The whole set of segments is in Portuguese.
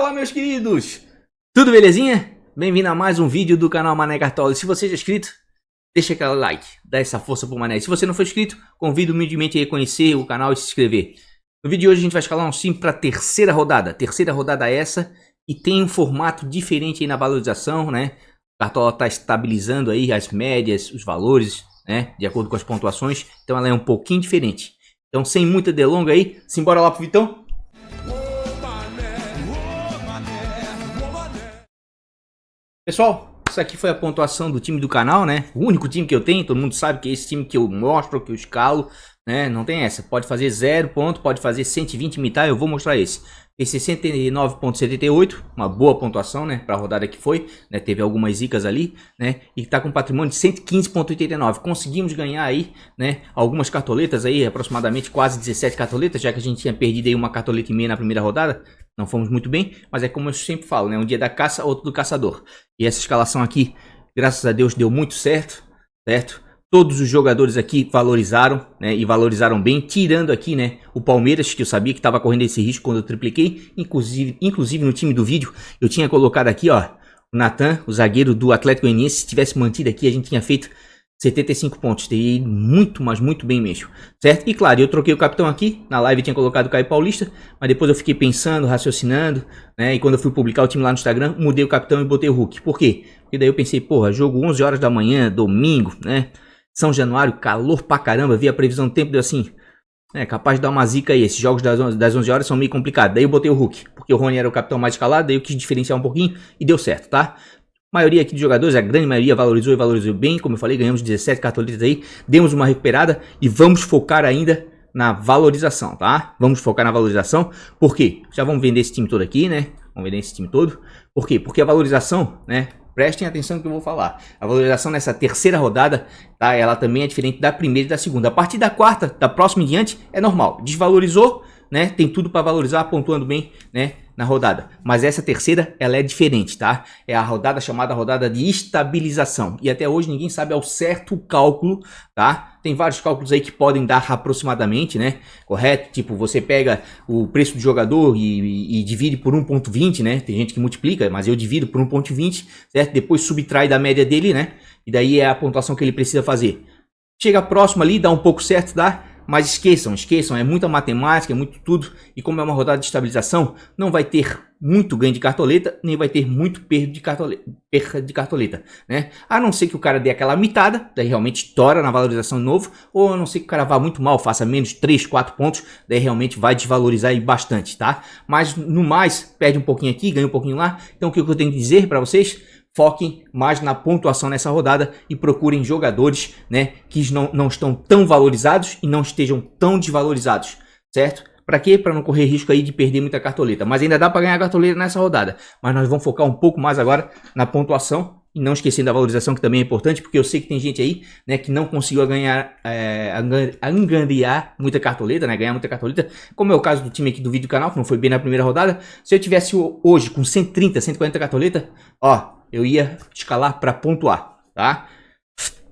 Fala, meus queridos! Tudo belezinha? Bem-vindo a mais um vídeo do canal Mané Cartola. Se você já é inscrito, deixa aquele like, dá essa força pro Mané. Se você não for inscrito, convido humildemente a conhecer o canal e se inscrever. No vídeo de hoje a gente vai escalar um sim para a terceira rodada. Terceira rodada essa e tem um formato diferente aí na valorização, né? O Cartola está estabilizando aí as médias, os valores, né? De acordo com as pontuações. Então ela é um pouquinho diferente. Então sem muita delonga aí, simbora lá pro Vitão. Pessoal, isso aqui foi a pontuação do time do canal, né? O único time que eu tenho, todo mundo sabe que é esse time que eu mostro, que eu escalo, né? Não tem essa. Pode fazer 0 ponto, pode fazer 120 imitar, eu vou mostrar esse. Esse 69,78, uma boa pontuação, né? Para a rodada que foi, né? Teve algumas zicas ali, né? E tá com um patrimônio de 115,89. Conseguimos ganhar aí, né? Algumas cartoletas aí, aproximadamente quase 17 cartoletas, já que a gente tinha perdido aí uma cartoleta e meia na primeira rodada. Não fomos muito bem, mas é como eu sempre falo, né? Um dia da caça, outro do caçador. E essa escalação aqui, graças a Deus, deu muito certo, certo? Todos os jogadores aqui valorizaram, né? E valorizaram bem, tirando aqui, né? O Palmeiras, que eu sabia que estava correndo esse risco quando eu tripliquei. Inclusive no time do vídeo, eu tinha colocado aqui, ó, o Natan, o zagueiro do Atlético Goianiense. Se tivesse mantido aqui, a gente tinha feito 75 pontos, teria ido muito, mas muito bem mesmo, certo? E claro, eu troquei o capitão aqui, na live eu tinha colocado o Caio Paulista, mas depois eu fiquei pensando, raciocinando, né? E quando eu fui publicar o time lá no Instagram, mudei o capitão e botei o Hulk. Por quê? Porque daí eu pensei, porra, jogo 11 horas da manhã, domingo, né? São Januário, calor pra caramba, vi a previsão do tempo, deu assim, capaz de dar uma zica aí, esses jogos das 11 horas são meio complicados. Daí eu botei o Hulk, porque o Rony era o capitão mais escalado, daí eu quis diferenciar um pouquinho e deu certo, tá? A maioria aqui de jogadores, a grande maioria valorizou e valorizou bem, como eu falei, ganhamos 17 cartoletas aí, demos uma recuperada e vamos focar ainda na valorização, tá? Vamos focar na valorização, por quê? Já vamos vender esse time todo aqui, né? Vamos vender esse time todo, por quê? Porque a valorização, né? Prestem atenção no que eu vou falar. A valorização nessa terceira rodada, tá? Ela também é diferente da primeira e da segunda. A partir da quarta, da próxima em diante, é normal. Desvalorizou, né? Tem tudo para valorizar, pontuando bem, né? Na rodada. Mas essa terceira, ela é diferente, tá? É a rodada chamada rodada de estabilização. E até hoje ninguém sabe ao certo o cálculo, tá? Tem vários cálculos aí que podem dar aproximadamente, né? Correto? Tipo, você pega o preço do jogador e divide por 1,20, né? Tem gente que multiplica, mas eu divido por 1,20, certo? Depois subtrai da média dele, né? E daí é a pontuação que ele precisa fazer. Chega próximo ali, dá um pouco certo, dá? Mas esqueçam, é muita matemática, é muito tudo. E como é uma rodada de estabilização, não vai ter muito ganho de cartoleta, nem vai ter muito perda de cartoleta, né? A não ser que o cara dê aquela mitada, daí realmente estoura na valorização de novo. Ou a não ser que o cara vá muito mal, faça menos 3, 4 pontos, daí realmente vai desvalorizar aí bastante, tá? Mas no mais, perde um pouquinho aqui, ganha um pouquinho lá. Então o que eu tenho que dizer para vocês? Foquem mais na pontuação nessa rodada e procurem jogadores, né, que não estão tão valorizados e não estejam tão desvalorizados, certo? Para quê? Para não correr risco aí de perder muita cartoleta. Mas ainda dá para ganhar cartoleta nessa rodada. Mas nós vamos focar um pouco mais agora na pontuação e não esquecendo da valorização, que também é importante, porque eu sei que tem gente aí, né, que não conseguiu angariar muita cartoleta, né, ganhar muita cartoleta, como é o caso do time aqui do vídeo do canal, que não foi bem na primeira rodada. Se eu tivesse hoje com 130, 140 cartoleta, ó, eu ia escalar para pontuar, tá?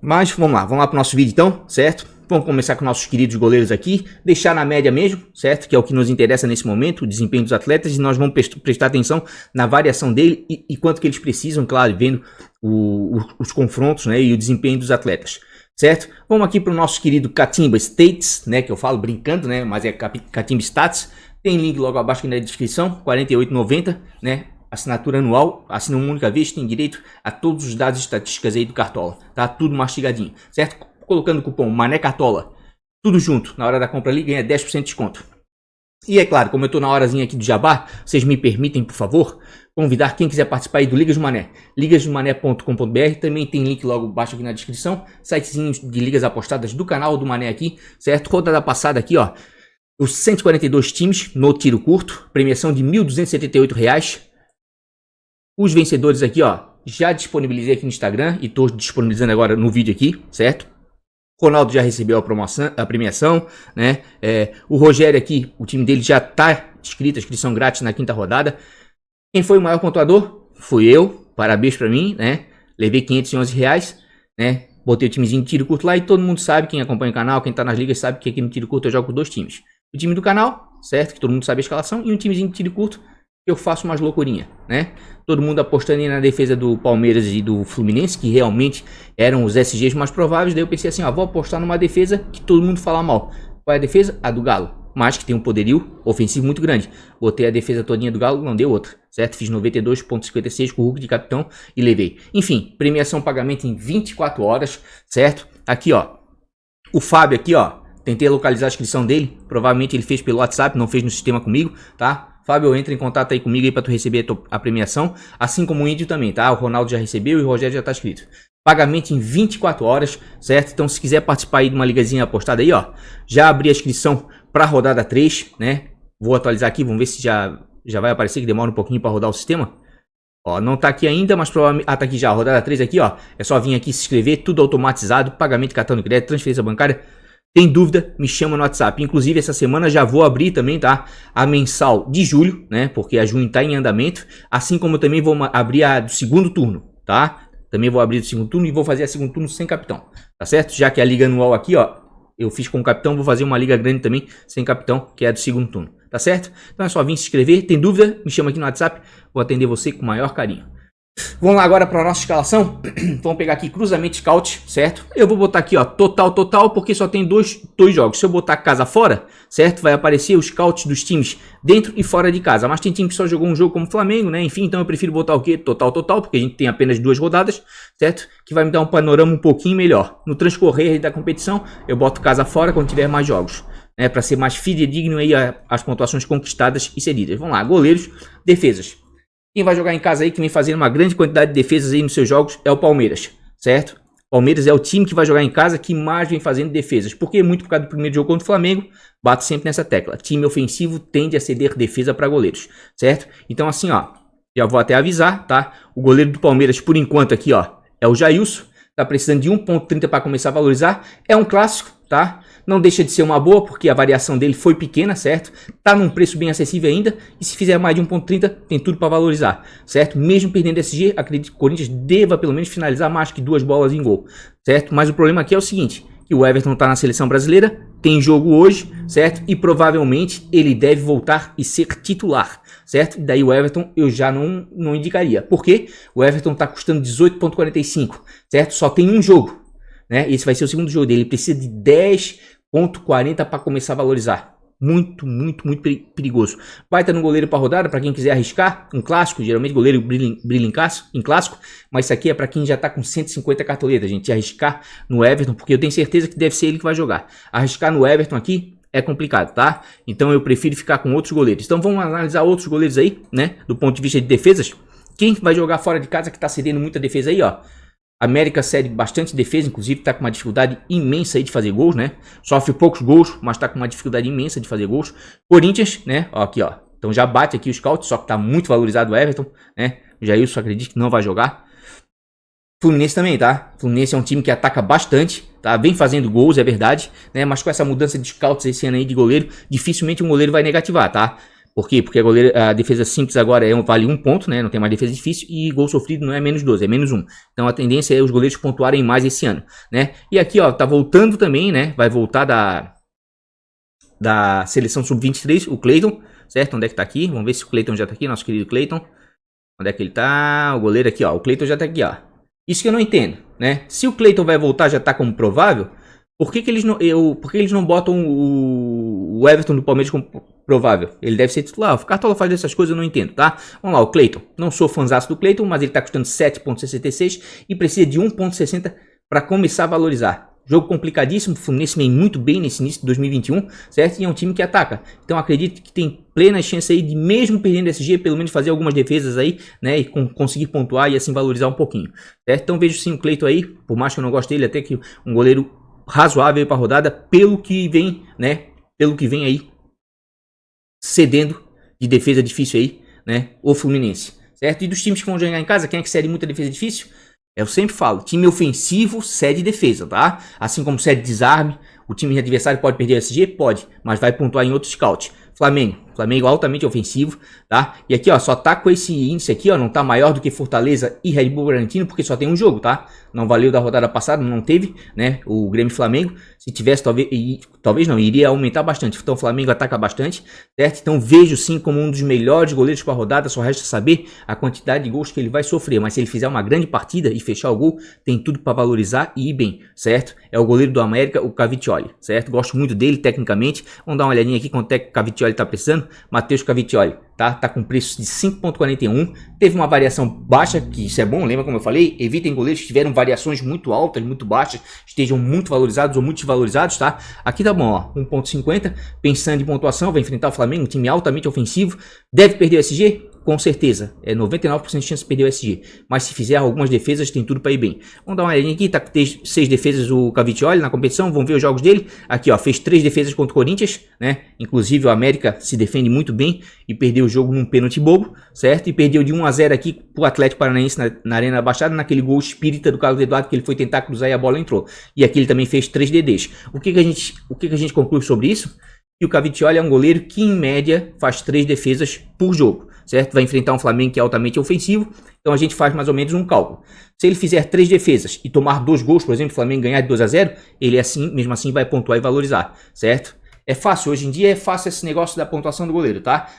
Mas vamos lá para o nosso vídeo então, certo? Vamos começar com nossos queridos goleiros aqui, deixar na média mesmo, certo? Que é o que nos interessa nesse momento, o desempenho dos atletas, e nós vamos prestar atenção na variação dele e quanto que eles precisam, claro, vendo os confrontos, né, e o desempenho dos atletas, certo? Vamos aqui para o nosso querido Catimba States, né, que eu falo brincando, né, mas é Catimba Stats. Tem link logo abaixo aqui na descrição, R$ 48,90, né? Assinatura anual, assina uma única vez, tem direito a todos os dados e estatísticas aí do Cartola, tá? Tudo mastigadinho, certo? Colocando o cupom Mané Cartola, tudo junto, na hora da compra ali, ganha 10% de desconto. E é claro, como eu tô na horazinha aqui do Jabá, vocês me permitem, por favor, convidar quem quiser participar aí do Ligas do Mané, ligasdomané.com.br, também tem link logo abaixo aqui na descrição, sitezinho de ligas apostadas do canal do Mané aqui, certo? Rodada passada aqui, ó, os 142 times no tiro curto, premiação de R$ 1.278. Os vencedores aqui, ó, já disponibilizei aqui no Instagram e tô disponibilizando agora no vídeo aqui, certo? Ronaldo já recebeu a premiação, né? O Rogério aqui, o time dele já tá inscrito, inscrição grátis na quinta rodada. Quem foi o maior pontuador? Fui eu, parabéns pra mim, né? Levei R$511, né? Botei o timezinho de tiro curto lá e todo mundo sabe, quem acompanha o canal, quem tá nas ligas sabe que aqui no tiro curto eu jogo com 2 times. O time do canal, certo? Que todo mundo sabe a escalação, e um timezinho de tiro curto eu faço umas loucurinhas, né? Todo mundo apostando aí na defesa do Palmeiras e do Fluminense, que realmente eram os SGs mais prováveis. Daí eu pensei assim, ó, vou apostar numa defesa que todo mundo fala mal. Qual é a defesa? A do Galo. Mas que tem um poderio ofensivo muito grande. Botei a defesa todinha do Galo, não deu outra, certo? Fiz 92,56 com o Hulk de capitão e levei. Enfim, premiação pagamento em 24 horas, certo? Aqui, ó, o Fábio aqui, ó, tentei localizar a inscrição dele. Provavelmente ele fez pelo WhatsApp, não fez no sistema comigo, tá? Fábio, entra em contato aí comigo aí pra tu receber a premiação. Assim como o Índio também, tá? O Ronaldo já recebeu e o Rogério já tá inscrito. Pagamento em 24 horas, certo? Então se quiser participar aí de uma ligazinha apostada aí, ó. Já abri a inscrição pra rodada 3, né? Vou atualizar aqui, vamos ver se já vai aparecer, que demora um pouquinho pra rodar o sistema. Ó, não tá aqui ainda, mas provavelmente... Ah, tá aqui já, rodada 3 aqui, ó. É só vir aqui se inscrever, tudo automatizado, pagamento de cartão de crédito, transferência bancária. Tem dúvida, me chama no WhatsApp. Inclusive, essa semana já vou abrir também, tá? A mensal de julho, né? Porque a junho tá em andamento. Assim como também vou abrir a do segundo turno, tá? Também vou abrir do segundo turno e vou fazer a segundo turno sem capitão, tá certo? Já que a liga anual aqui, ó, eu fiz com o capitão, vou fazer uma liga grande também sem capitão, que é a do segundo turno, tá certo? Então é só vir se inscrever. Tem dúvida? Me chama aqui no WhatsApp. Vou atender você com o maior carinho. Vamos lá agora para a nossa escalação. Vamos pegar aqui cruzamento scout, certo? Eu vou botar aqui, ó, total, porque só tem dois jogos. Se eu botar casa fora, certo? Vai aparecer os scouts dos times dentro e fora de casa. Mas tem time que só jogou um jogo como o Flamengo, né? Enfim, então eu prefiro botar o quê? Total, porque a gente tem apenas 2 rodadas, certo? Que vai me dar um panorama um pouquinho melhor. No transcorrer da competição, eu boto casa fora quando tiver mais jogos, né? Para ser mais fidedigno aí as pontuações conquistadas e cedidas. Vamos lá, goleiros, defesas. Quem vai jogar em casa aí, que vem fazendo uma grande quantidade de defesas aí nos seus jogos, é o Palmeiras, certo? Palmeiras é o time que vai jogar em casa que mais vem fazendo defesas. Porque muito por causa do primeiro jogo contra o Flamengo, bato sempre nessa tecla. Time ofensivo tende a ceder defesa para goleiros, certo? Então assim, ó, já vou até avisar, tá? O goleiro do Palmeiras, por enquanto aqui, ó, é o Jailson. Tá precisando de 1,30 para começar a valorizar. É um clássico, tá? Não deixa de ser uma boa, porque a variação dele foi pequena, certo? Tá num preço bem acessível ainda. E se fizer mais de 1,30, tem tudo para valorizar, certo? Mesmo perdendo SG, acredito que o Corinthians deva pelo menos finalizar mais que 2 bolas em gol, certo? Mas o problema aqui é o seguinte, que o Everton tá na seleção brasileira, tem jogo hoje, certo? E provavelmente ele deve voltar e ser titular, certo? Daí o Everton eu já não indicaria. Por quê? O Everton tá custando 18,45, certo? Só tem um jogo, né? Esse vai ser o segundo jogo dele. Ele precisa de 10,40 para começar a valorizar. Muito perigoso. Baita no goleiro para rodada, para quem quiser arriscar. Um clássico, geralmente goleiro brilha em clássico. Mas isso aqui é para quem já tá com 150 cartoletas, gente. Arriscar no Everton, porque eu tenho certeza que deve ser ele que vai jogar. Arriscar no Everton aqui é complicado, tá? Então eu prefiro ficar com outros goleiros. Então vamos analisar outros goleiros aí, né? Do ponto de vista de defesas. Quem vai jogar fora de casa que tá cedendo muita defesa aí, ó. América cede bastante defesa, inclusive tá com uma dificuldade imensa aí de fazer gols, né? Sofre poucos gols, mas tá com uma dificuldade imensa de fazer gols. Corinthians, né? Ó, aqui, ó. Então já bate aqui o scout, só que tá muito valorizado o Everton, né? O Jailson acredito que não vai jogar. Fluminense também, tá? Fluminense é um time que ataca bastante, tá? Vem fazendo gols, é verdade, né? Mas com essa mudança de scouts esse ano aí de goleiro, dificilmente um goleiro vai negativar, tá? Por quê? Porque a defesa simples agora vale 1 ponto, né? Não tem mais defesa difícil. E gol sofrido não é menos 12, é menos 1. Então a tendência é os goleiros pontuarem mais esse ano, né? E aqui, ó, tá voltando também, né? Vai voltar da seleção sub-23, o Cleiton, certo? Onde é que tá aqui? Vamos ver se o Cleiton já tá aqui, nosso querido Cleiton. Onde é que ele tá? O goleiro aqui, ó. O Cleiton já tá aqui, ó. Isso que eu não entendo, né? Se o Cleiton vai voltar, já tá como provável. Por que eles não botam o Everton do Palmeiras como provável? Ele deve ser titular. O Cartola faz essas coisas, eu não entendo, tá? Vamos lá, o Cleiton. Não sou fãzaço do Cleiton, mas ele tá custando 7,66 e precisa de 1,60 para começar a valorizar. Jogo complicadíssimo, o Fluminense vem muito bem nesse início de 2021, certo? E é um time que ataca. Então acredito que tem plena chance aí de, mesmo perdendo SG, pelo menos fazer algumas defesas aí, né? E conseguir pontuar e assim valorizar um pouquinho, certo? Então vejo sim o Cleiton aí, por mais que eu não goste dele, até que um goleiro razoável para a rodada, pelo que vem, né? Pelo que vem aí cedendo de defesa difícil aí, né? O Fluminense, certo? E dos times que vão jogar em casa, quem é que cede muita defesa difícil? Eu sempre falo, time ofensivo cede defesa, tá? Assim como cede desarme, o time adversário pode perder SG? Pode, mas vai pontuar em outro scout. Flamengo altamente ofensivo, tá? E aqui, ó, só tá com esse índice aqui, ó, não tá maior do que Fortaleza e Red Bull Bragantino, porque só tem um jogo, tá? Não valeu da rodada passada, não teve, né? O Grêmio Flamengo. Se tivesse, talvez não, iria aumentar bastante. Então o Flamengo ataca bastante, certo? Então vejo sim como um dos melhores goleiros para a rodada. Só resta saber a quantidade de gols que ele vai sofrer. Mas se ele fizer uma grande partida e fechar o gol, tem tudo para valorizar e ir bem, certo? É o goleiro do América, o Cavicchioli, certo? Gosto muito dele tecnicamente. Vamos dar uma olhadinha aqui quanto é que o Cavicchioli está precisando. Matheus Cavicchioli, tá com preço de 5,41. Teve uma variação baixa, que isso é bom, lembra como eu falei? Evitem goleiros que tiveram variações muito altas, muito baixas, estejam muito valorizados ou muito desvalorizados, tá? Aqui tá bom, ó, 1,50. Pensando em pontuação, vai enfrentar o Flamengo, um time altamente ofensivo. Deve perder o SG? Com certeza, é 99% de chance de perder o SG. Mas se fizer algumas defesas, tem tudo para ir bem. Vamos dar uma olhadinha aqui, tá com 6 defesas o Cavicchioli na competição, vamos ver os jogos dele. Aqui, ó, fez 3 defesas contra o Corinthians, né? Inclusive o América se defende muito bem e perdeu o jogo num pênalti bobo, certo? E perdeu de 1 a 0 aqui pro Atlético Paranaense na Arena da Baixada, naquele gol espírita do Carlos Eduardo, que ele foi tentar cruzar e a bola entrou. E aqui ele também fez 3 DDs. O que a gente conclui sobre isso? Que o Cavicchioli é um goleiro que, em média, faz 3 defesas por jogo, certo? Vai enfrentar um Flamengo que é altamente ofensivo, então a gente faz mais ou menos um cálculo. Se ele fizer 3 defesas e tomar 2 gols, por exemplo, o Flamengo ganhar de 2 a 0, ele mesmo assim vai pontuar e valorizar, certo? É fácil, hoje em dia é fácil esse negócio da pontuação do goleiro, tá?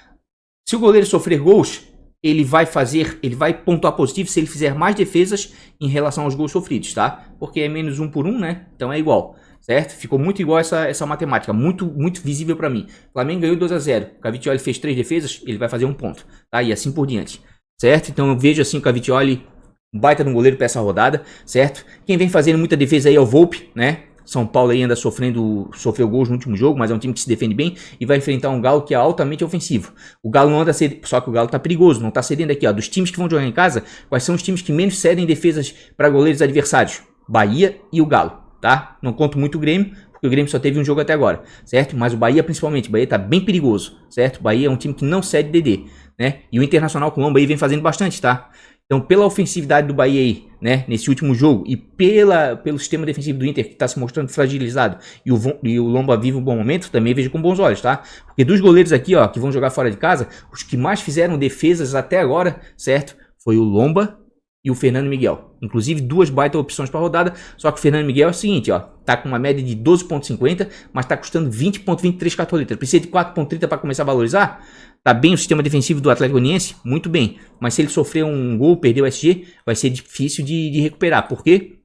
Se o goleiro sofrer gols, ele vai pontuar positivo se ele fizer mais defesas em relação aos gols sofridos, tá? Porque é menos 1 por 1, né? Então é igual. Certo? Ficou muito igual essa matemática, muito visível para mim. O Flamengo ganhou 2 a 0. O Cavicchioli fez 3 defesas, ele vai fazer 1 ponto, tá? E assim por diante, certo? Então eu vejo assim o Cavicchioli um baita de um goleiro para essa rodada, certo? Quem vem fazendo muita defesa aí é o Volpi, né? São Paulo aí anda sofreu gols no último jogo, mas é um time que se defende bem e vai enfrentar um Galo que é altamente ofensivo. O Galo não anda cedendo, só que o Galo tá perigoso, não tá cedendo aqui, ó. Dos times que vão jogar em casa, quais são os times que menos cedem defesas para goleiros adversários? Bahia e o Galo. Tá? Não conto muito o Grêmio, porque o Grêmio só teve um jogo até agora, certo? Mas o Bahia principalmente, o Bahia tá bem perigoso, certo? O Bahia é um time que não cede DD, né? E o Internacional Colombo aí vem fazendo bastante, tá? Então pela ofensividade do Bahia aí, né? Nesse último jogo e pelo sistema defensivo do Inter que tá se mostrando fragilizado e o Lomba vive um bom momento, também vejo com bons olhos, tá? Porque dos goleiros aqui, ó, que vão jogar fora de casa, os que mais fizeram defesas até agora, certo? Foi o Lomba e o Fernando Miguel. Inclusive 2 baita opções para rodada, só que o Fernando Miguel é o seguinte, ó, tá com uma média de 12,50, mas tá custando 20,23 cartoletas. Precisa de 4,30 para começar a valorizar? Tá bem o sistema defensivo do Atlético Goianiense? Muito bem. Mas se ele sofrer um gol, perder o SG, vai ser difícil de recuperar. Por quê?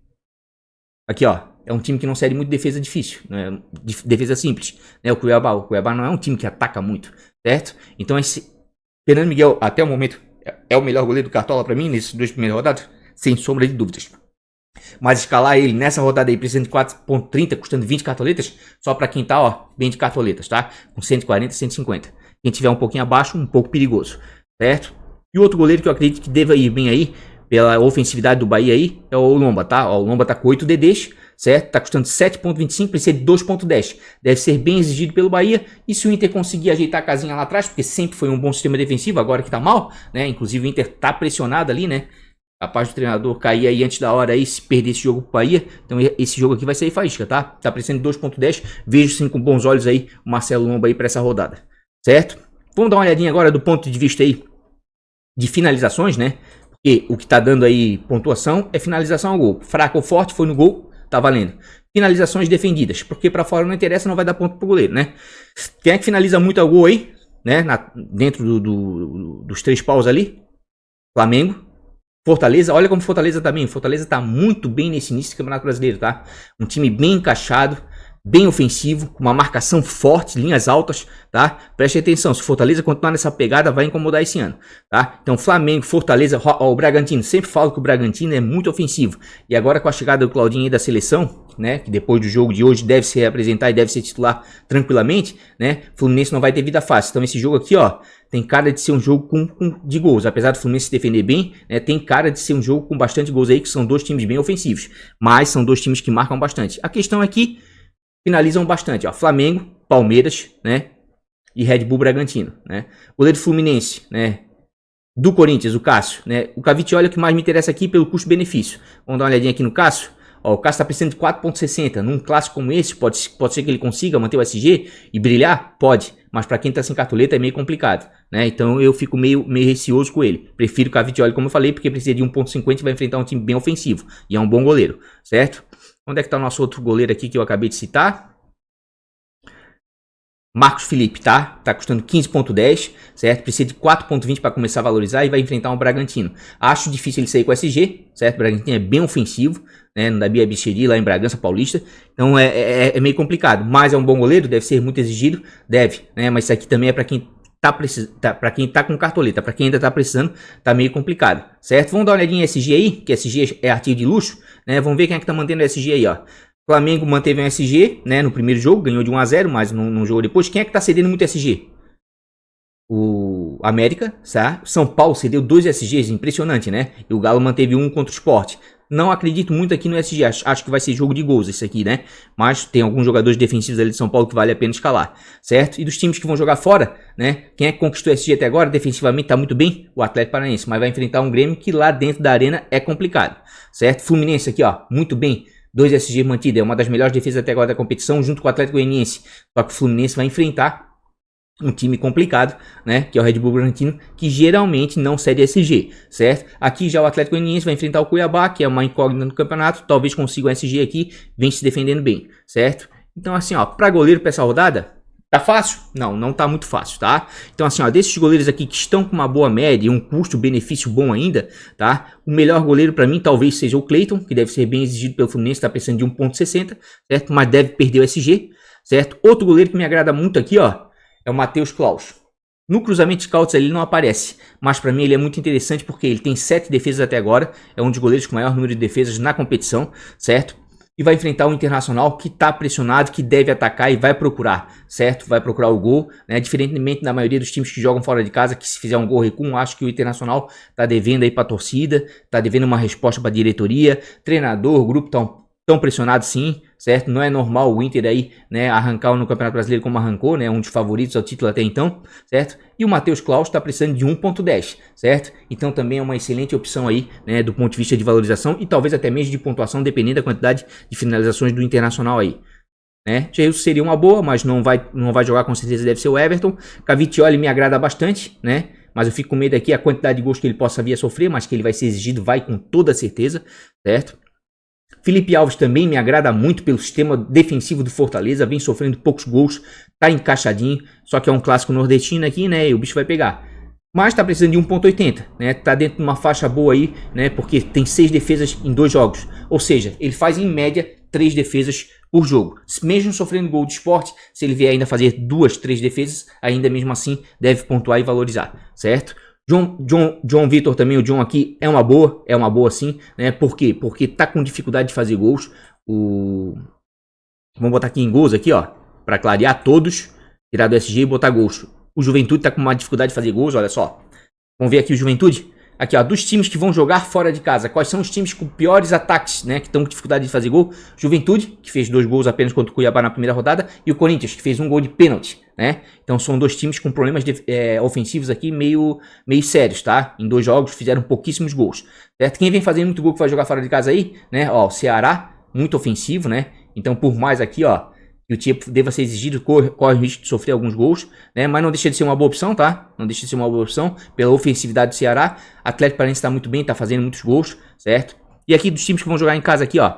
Aqui, ó, é um time que não cede muito defesa difícil, né? Defesa simples, né? O Cuiabá não é um time que ataca muito, certo? Então esse Fernando Miguel, até o momento, é o melhor goleiro do Cartola para mim nesses 2 primeiros rodadas, sem sombra de dúvidas. Mas escalar ele nessa rodada aí, precisando de 4,30, custando 20 cartoletas, só para quem tá, ó, bem de cartoletas, tá? Com 140, 150. Quem tiver um pouquinho abaixo, um pouco perigoso, certo? E o outro goleiro que eu acredito que deva ir bem aí, pela ofensividade do Bahia aí, é o Lomba, tá? Ó, o Lomba tá com 8 DDs, certo? Tá custando 7,25, precisa de 2,10. Deve ser bem exigido pelo Bahia. E se o Inter conseguir ajeitar a casinha lá atrás, porque sempre foi um bom sistema defensivo, agora que tá mal, né? Inclusive o Inter tá pressionado ali, né? Capaz do treinador cair aí antes da hora aí, se perder esse jogo pro Bahia. Então esse jogo aqui vai sair faísca, tá? Tá precisando de 2,10. Vejo sim com bons olhos aí o Marcelo Lomba aí pra essa rodada, certo? Vamos dar uma olhadinha agora do ponto de vista aí de finalizações, né? Porque o que tá dando aí pontuação é finalização ao gol. Fraco ou forte, foi no gol, tá valendo. Finalizações defendidas, porque pra fora não interessa, não vai dar ponto pro goleiro, né? Quem é que finaliza muito ao gol aí, né? Dentro dos 3 paus ali? Flamengo. Fortaleza, olha como Fortaleza tá bem. Fortaleza tá muito bem nesse início do Campeonato Brasileiro, tá? Um time bem encaixado, bem ofensivo, com uma marcação forte, linhas altas, tá? Preste atenção, se Fortaleza continuar nessa pegada, vai incomodar esse ano, tá? Então Flamengo, Fortaleza, ó, o Bragantino, sempre falo que o Bragantino é muito ofensivo. E agora com a chegada do Claudinho aí da seleção, né? Que depois do jogo de hoje deve se reapresentar e deve ser titular tranquilamente, né? Fluminense não vai ter vida fácil. Então esse jogo aqui, ó, tem cara de ser um jogo de gols. Apesar do Fluminense se defender bem, né? Tem cara de ser um jogo com bastante gols aí, que são 2 times bem ofensivos. Mas são 2 times que marcam bastante. A questão é que finalizam bastante, ó, Flamengo, Palmeiras, né, e Red Bull Bragantino, né, goleiro Fluminense, né, do Corinthians, o Cássio, né, o Cavicchioli é o que mais me interessa aqui pelo custo-benefício. Vamos dar uma olhadinha aqui no Cássio, ó, o Cássio tá precisando de 4,60, num clássico como esse, pode ser que ele consiga manter o SG e brilhar, pode, mas para quem tá sem cartoleta é meio complicado, né, então eu fico meio receoso com ele. Prefiro o Cavicchioli, como eu falei, porque precisa de 1,50 e vai enfrentar um time bem ofensivo, e é um bom goleiro, certo? Onde é que tá o nosso outro goleiro aqui que eu acabei de citar? Marcos Felipe, tá? Tá custando 15.10, certo? Precisa de 4.20 para começar a valorizar e vai enfrentar um Bragantino. Acho difícil ele sair com SG, certo? O Bragantino é bem ofensivo, né? No Dabi Abichedi, lá em Bragança Paulista. Então é meio complicado, mas é um bom goleiro, deve ser muito exigido, deve, né? Mas isso aqui também é para quem para quem tá com cartoleta, para quem ainda tá precisando, tá meio complicado, certo? Vamos dar uma olhadinha em SG aí, que SG é artigo de luxo, né? Vamos ver quem é que tá mantendo o SG aí, ó. Flamengo manteve um SG, né, no primeiro jogo, ganhou de 1 a 0, mas não jogou depois. Quem é que tá cedendo muito SG? O América, tá? São Paulo cedeu 2 SGs, impressionante, né? E o Galo manteve um contra o Sport. Não acredito muito aqui no SG, acho que vai ser jogo de gols esse aqui, né? Mas tem alguns jogadores defensivos ali de São Paulo que vale a pena escalar, certo? E dos times que vão jogar fora, né? Quem é que conquistou o SG até agora? Defensivamente tá muito bem, o Atlético Paranaense, mas vai enfrentar um Grêmio que lá dentro da arena é complicado, certo? Fluminense aqui, ó, muito bem. 2 SG mantido, é uma das melhores defesas até agora da competição, junto com o Atlético Goianiense. Só que o Fluminense vai enfrentar um time complicado, né, que é o Red Bull Bragantino, que geralmente não cede SG, certo? Aqui já o Atlético Goianiense vai enfrentar o Cuiabá, que é uma incógnita no campeonato, talvez consiga um SG aqui, vem se defendendo bem, certo? Então assim, ó, para goleiro para essa rodada, tá fácil? Não tá muito fácil, tá? Então assim, ó, desses goleiros aqui que estão com uma boa média e um custo-benefício bom ainda, tá? O melhor goleiro para mim talvez seja o Cleiton, que deve ser bem exigido pelo Fluminense, tá precisando de 1.60, certo? Mas deve perder o SG, certo? Outro goleiro que me agrada muito aqui, ó, é o Matheus Klaus. No cruzamento de scouts ele não aparece, mas para mim ele é muito interessante porque ele tem 7 defesas até agora, é um dos goleiros com maior número de defesas na competição, certo? E vai enfrentar um Internacional que está pressionado, que deve atacar e vai procurar, certo? Vai procurar o gol, né? Diferentemente da maioria dos times que jogam fora de casa, que se fizer um gol recuam, acho que o Internacional está devendo aí para a torcida, está devendo uma resposta para a diretoria, treinador, grupo tão pressionado sim, certo? Não é normal o Inter aí, né, arrancar no Campeonato Brasileiro como arrancou, né, um dos favoritos ao título até então, certo? E o Matheus Klaus está precisando de 1.10, certo? Então também é uma excelente opção aí, né, do ponto de vista de valorização e talvez até mesmo de pontuação, dependendo da quantidade de finalizações do Internacional aí. Né? Jailson seria uma boa, mas não vai jogar, com certeza deve ser o Everton. Cavicchioli me agrada bastante, né? Mas eu fico com medo aqui a quantidade de gols que ele possa vir a sofrer, mas que ele vai ser exigido, vai com toda certeza, certo? Felipe Alves também me agrada muito pelo sistema defensivo do Fortaleza, vem sofrendo poucos gols, tá encaixadinho, só que é um clássico nordestino aqui, né, e o bicho vai pegar. Mas tá precisando de 1.80, né, tá dentro de uma faixa boa aí, né, porque tem 6 defesas em 2 jogos, ou seja, ele faz em média 3 defesas por jogo. Mesmo sofrendo gol de Sport, se ele vier ainda fazer 2, 3 defesas, ainda mesmo assim deve pontuar e valorizar, certo? John Vitor também, o John aqui é uma boa sim, né? Por quê? Porque tá com dificuldade de fazer gols. Vamos botar aqui em gols aqui, ó, para clarear todos, tirar do SG e botar gols. O Juventude tá com uma dificuldade de fazer gols, olha só. Vamos ver aqui o Juventude. Aqui, ó, dos times que vão jogar fora de casa, quais são os times com piores ataques, né, que estão com dificuldade de fazer gol? Juventude, que fez 2 gols apenas contra o Cuiabá na primeira rodada, e o Corinthians, que fez 1 gol de pênalti, né? Então são 2 times com problemas ofensivos aqui meio sérios, tá? Em 2 jogos fizeram pouquíssimos gols, certo? Quem vem fazendo muito gol que vai jogar fora de casa aí, né? Ó, o Ceará, muito ofensivo, né? Então por mais aqui, ó, que o time deva ser exigido, corre o risco de sofrer alguns gols, né? Mas não deixa de ser uma boa opção, tá? Não deixa de ser uma boa opção pela ofensividade do Ceará. Atlético Paranaense está muito bem, tá fazendo muitos gols, certo? E aqui dos times que vão jogar em casa aqui, ó,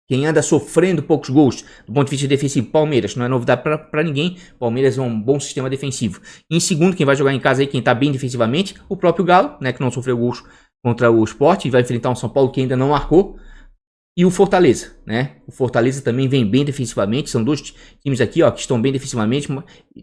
quem anda sofrendo poucos gols do ponto de vista defensivo, Palmeiras, não é novidade para ninguém. Palmeiras é um bom sistema defensivo. E em segundo, quem vai jogar em casa aí, quem tá bem defensivamente, o próprio Galo, né, que não sofreu gols contra o Sport, e vai enfrentar um São Paulo que ainda não marcou. E o Fortaleza, né? O Fortaleza também vem bem defensivamente. São 2 times aqui, ó, que estão bem defensivamente.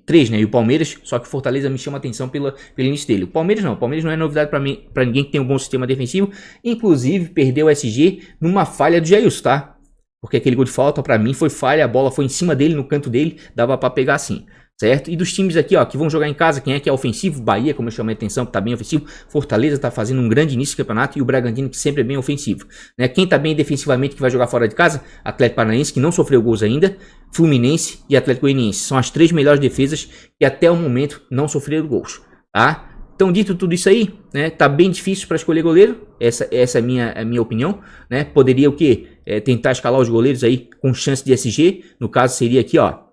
3, né? E o Palmeiras. Só que o Fortaleza me chama a atenção pelo início dele. O Palmeiras não é novidade para ninguém que tem um bom sistema defensivo. Inclusive, perdeu o SG numa falha do Jailson, tá? Porque aquele gol de falta, para mim, foi falha. A bola foi em cima dele, no canto dele. Dava para pegar assim. Certo? E dos times aqui, ó, que vão jogar em casa, quem é que é ofensivo? Bahia, como eu chamei a atenção, que tá bem ofensivo. Fortaleza tá fazendo um grande início do campeonato e o Bragantino, que sempre é bem ofensivo, né? Quem tá bem defensivamente, que vai jogar fora de casa? Atlético Paranaense, que não sofreu gols ainda, Fluminense e Atlético Goianiense. São as 3 melhores defesas que até o momento não sofreram gols, tá? Então, dito tudo isso aí, né, tá bem difícil para escolher goleiro. Essa é a minha opinião, né? Poderia o quê? Tentar escalar os goleiros aí com chance de SG. No caso seria aqui, ó,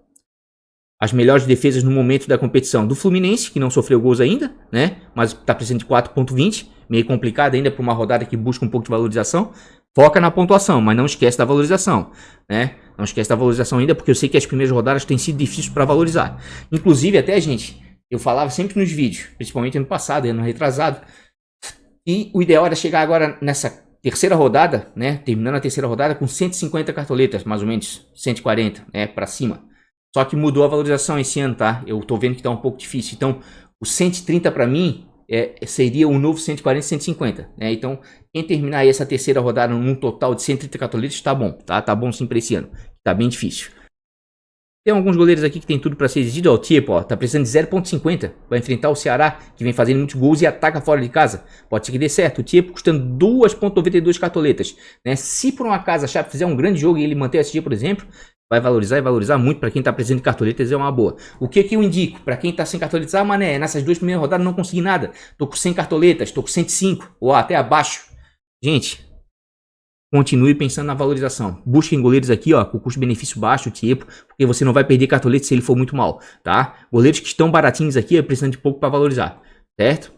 as melhores defesas no momento da competição do Fluminense, que não sofreu gols ainda, né? Mas tá precisando de 4.20, meio complicado ainda para uma rodada que busca um pouco de valorização. Foca na pontuação, mas não esquece da valorização, né? Não esquece da valorização ainda, porque eu sei que as primeiras rodadas têm sido difíceis para valorizar. Inclusive, até, gente, eu falava sempre nos vídeos, principalmente ano passado, ano retrasado, e o ideal era chegar agora nessa terceira rodada, né? Terminando a terceira rodada com 150 cartoletas, mais ou menos, 140, né? Para cima. Só que mudou a valorização esse ano, tá? Eu tô vendo que tá um pouco difícil. Então, o 130 para mim seria o novo 140 e 150, né? Então, quem terminar aí essa terceira rodada num total de 130 cartoletas, tá bom, tá? Tá bom sim pra esse ano. Tá bem difícil. Tem alguns goleiros aqui que tem tudo para ser exigido. Ó, o Tiepo, ó, tá precisando de 0.50. Vai enfrentar o Ceará, que vem fazendo muitos gols e ataca fora de casa. Pode ser que dê certo. O Tiepo custando 2.92 cartoletas, né? Se por um acaso a Chape fizer um grande jogo e ele manter o SG, por exemplo, vai valorizar e valorizar muito. Para quem tá precisando de cartoletas é uma boa. O que eu indico? Para quem tá sem cartoletas, mané, nessas duas primeiras rodadas não consegui nada. Tô com 100 cartoletas, tô com 105 ou até abaixo. Gente, continue pensando na valorização. Busquem goleiros aqui, ó, com custo-benefício baixo, tipo, porque você não vai perder cartolete se ele for muito mal, tá? Goleiros que estão baratinhos aqui, precisando de pouco para valorizar, certo?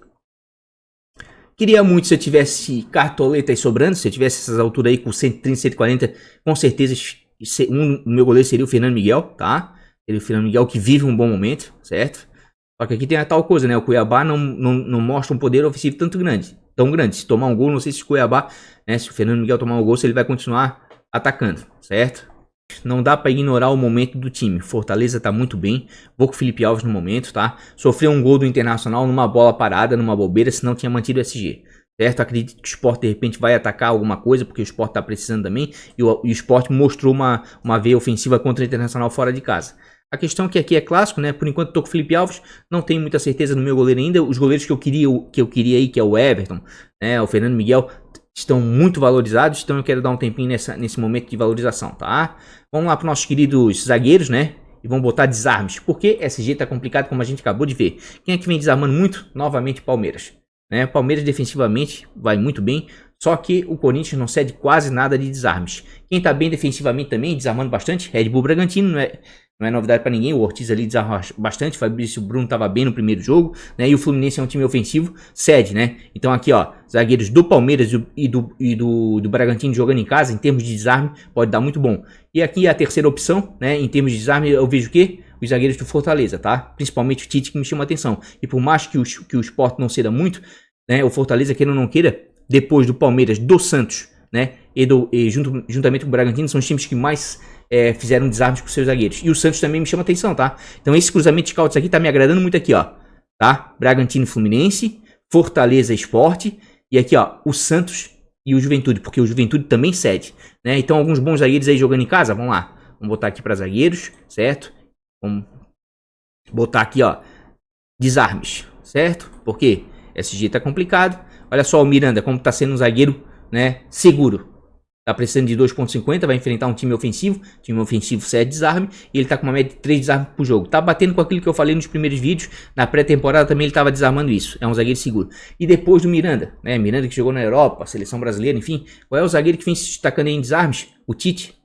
Queria muito se eu tivesse cartoletas sobrando, se eu tivesse essas alturas aí com 130, 140, com certeza o meu goleiro seria o Fernando Miguel, tá? Seria o Fernando Miguel que vive um bom momento, certo? Só que aqui tem a tal coisa, né? O Cuiabá não mostra um poder ofensivo tão grande. Se tomar um gol, não sei se o Cuiabá, né? Se o Fernando Miguel tomar um gol, se ele vai continuar atacando, certo? Não dá para ignorar o momento do time. Fortaleza tá muito bem. Vou com o Felipe Alves no momento, tá? Sofreu um gol do Internacional numa bola parada, numa bobeira, se não tinha mantido o SG. Certo? Acredito que o Sport de repente vai atacar alguma coisa, porque o Sport tá precisando também. E o Sport mostrou uma veia ofensiva contra o Internacional fora de casa. A questão é que aqui é clássico, né? Por enquanto tô com o Felipe Alves, não tenho muita certeza no meu goleiro ainda. Os goleiros que eu queria aí, que é o Everton, né? O Fernando Miguel, estão muito valorizados, então eu quero dar um tempinho nesse momento de valorização, tá? Vamos lá para nossos queridos zagueiros, né? E vamos botar desarmes, porque SG tá complicado, como a gente acabou de ver. Quem é que vem desarmando muito? Novamente Palmeiras, né? Palmeiras defensivamente vai muito bem, só que o Corinthians não cede quase nada de desarmes. Quem tá bem defensivamente também, desarmando bastante, Red Bull Bragantino, não é novidade para ninguém, o Ortiz ali desarma bastante, o Fabrício Bruno estava bem no primeiro jogo, né? E o Fluminense é um time ofensivo, cede, né? Então aqui, ó, zagueiros do Palmeiras e do Bragantino jogando em casa, em termos de desarme, pode dar muito bom. E aqui a terceira opção, né? Em termos de desarme, eu vejo o quê? Os zagueiros do Fortaleza, tá? Principalmente o Tite, que me chama a atenção. E por mais que o Sport não ceda muito, né? O Fortaleza, queira ou não queira, depois do Palmeiras, do Santos, né? Juntamente com o Bragantino, são os times que mais fizeram desarmes com seus zagueiros. E o Santos também me chama atenção, tá? Então esse cruzamento de scouts aqui tá me agradando muito aqui, ó. Tá? Bragantino e Fluminense, Fortaleza Sport. E aqui, ó, o Santos e o Juventude, porque o Juventude também cede, né? Então alguns bons zagueiros aí jogando em casa, vamos lá. Vamos botar aqui para zagueiros, certo? Vamos botar aqui, ó, desarmes, certo? Porque SG tá complicado. Olha só o Miranda, como tá sendo um zagueiro, né, seguro. Tá precisando de 2.50, vai enfrentar um time ofensivo. Time ofensivo cede desarme. E ele tá com uma média de 3 desarmes por jogo. Tá batendo com aquilo que eu falei nos primeiros vídeos. Na pré-temporada também ele tava desarmando isso. É um zagueiro seguro. E depois do Miranda, né? Miranda que jogou na Europa, seleção brasileira, enfim. Qual é o zagueiro que vem se destacando aí em desarmes? O Tite.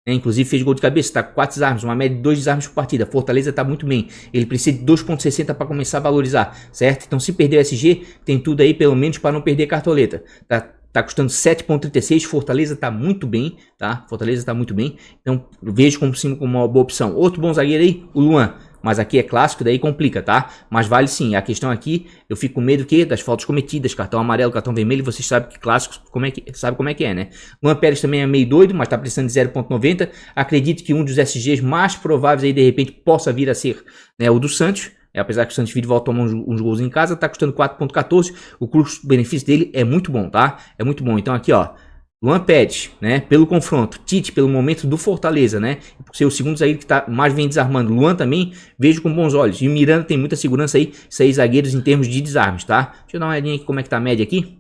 Inclusive fez gol de cabeça, tá com 4 desarmes, uma média de 2 desarmes por partida. Fortaleza tá muito bem. Ele precisa de 2.60 para começar a valorizar, certo? Então se perder o SG, tem tudo aí pelo menos para não perder cartoleta. Tá custando 7.36, Fortaleza tá muito bem, tá? Fortaleza tá muito bem. Então vejo como uma boa opção. Outro bom zagueiro aí, o Luan. Mas aqui é clássico, daí complica, tá? Mas vale sim. A questão aqui, eu fico com medo que das faltas cometidas, cartão amarelo, cartão vermelho, vocês sabem que clássico, sabe como é que é, né? Luan Pérez também é meio doido, mas tá precisando de 0.90. Acredito que um dos SGs mais prováveis aí, de repente, possa vir a ser, né, o do Santos. Apesar que o Santos Vídeo volta a tomar uns gols em casa, tá custando 4.14. O custo-benefício dele é muito bom, tá? É muito bom. Então aqui, ó, Luan Pérez, né, pelo confronto, Tite pelo momento do Fortaleza, né, por ser o segundo zagueiro que tá mais vem desarmando, Luan também vejo com bons olhos, e o Miranda tem muita segurança aí, 6 zagueiros em termos de desarmes, tá? Deixa eu dar uma olhadinha aqui como é que tá a média aqui.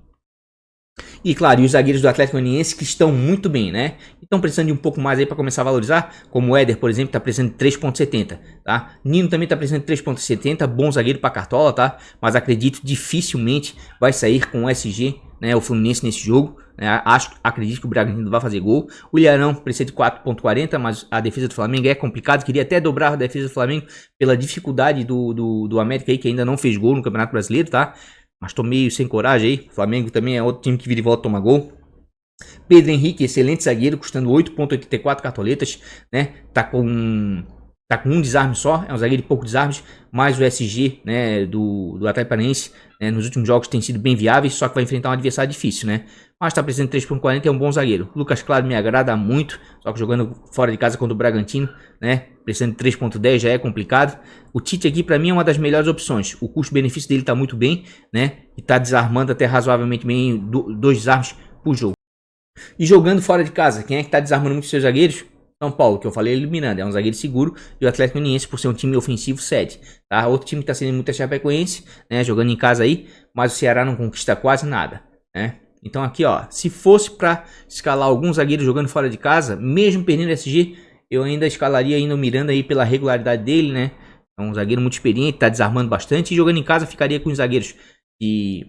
E claro, e os zagueiros do Atlético Goianiense que estão muito bem, né? Estão precisando de um pouco mais aí para começar a valorizar, como o Éder, por exemplo, tá precisando de 3.70, tá? Nino também tá precisando de 3.70, bom zagueiro para cartola, tá? Mas acredito dificilmente vai sair com o SG, né, o Fluminense nesse jogo. né? Acredito que o Bragantino vai fazer gol. O Ilharão precisa de 4,40, mas a defesa do Flamengo é complicado. Queria até dobrar a defesa do Flamengo pela dificuldade do América aí, que ainda não fez gol no Campeonato Brasileiro, tá? Mas tô meio sem coragem aí. O Flamengo também é outro time que vira e volta toma gol. Pedro Henrique, excelente zagueiro, custando 8,84 cartoletas, né? Tá com um desarme só, é um zagueiro de pouco desarmes, mais o SG, né, do Atlético Paranaense, né, nos últimos jogos tem sido bem viáveis, só que vai enfrentar um adversário difícil, né? Mas tá precisando de 3,40, é um bom zagueiro. Lucas Claro me agrada muito, só que jogando fora de casa contra o Bragantino, né, precisando de 3,10 já é complicado. O Tite aqui pra mim é uma das melhores opções, o custo-benefício dele tá muito bem, né, e tá desarmando até razoavelmente bem, 2 desarmes por jogo. E jogando fora de casa, quem é que tá desarmando muito seus zagueiros? São Paulo, que eu falei eliminando, é um zagueiro seguro, e o Atlético Goianiense, por ser um time ofensivo, cede. Tá? Outro time que tá sendo muito é Chapecoense, né, jogando em casa aí, mas o Ceará não conquista quase nada, né? Então aqui, ó, se fosse para escalar alguns zagueiros jogando fora de casa, mesmo perdendo SG, eu ainda escalaria ainda o Miranda aí pela regularidade dele, né? É um zagueiro muito experiente, tá desarmando bastante, e jogando em casa ficaria com os zagueiros de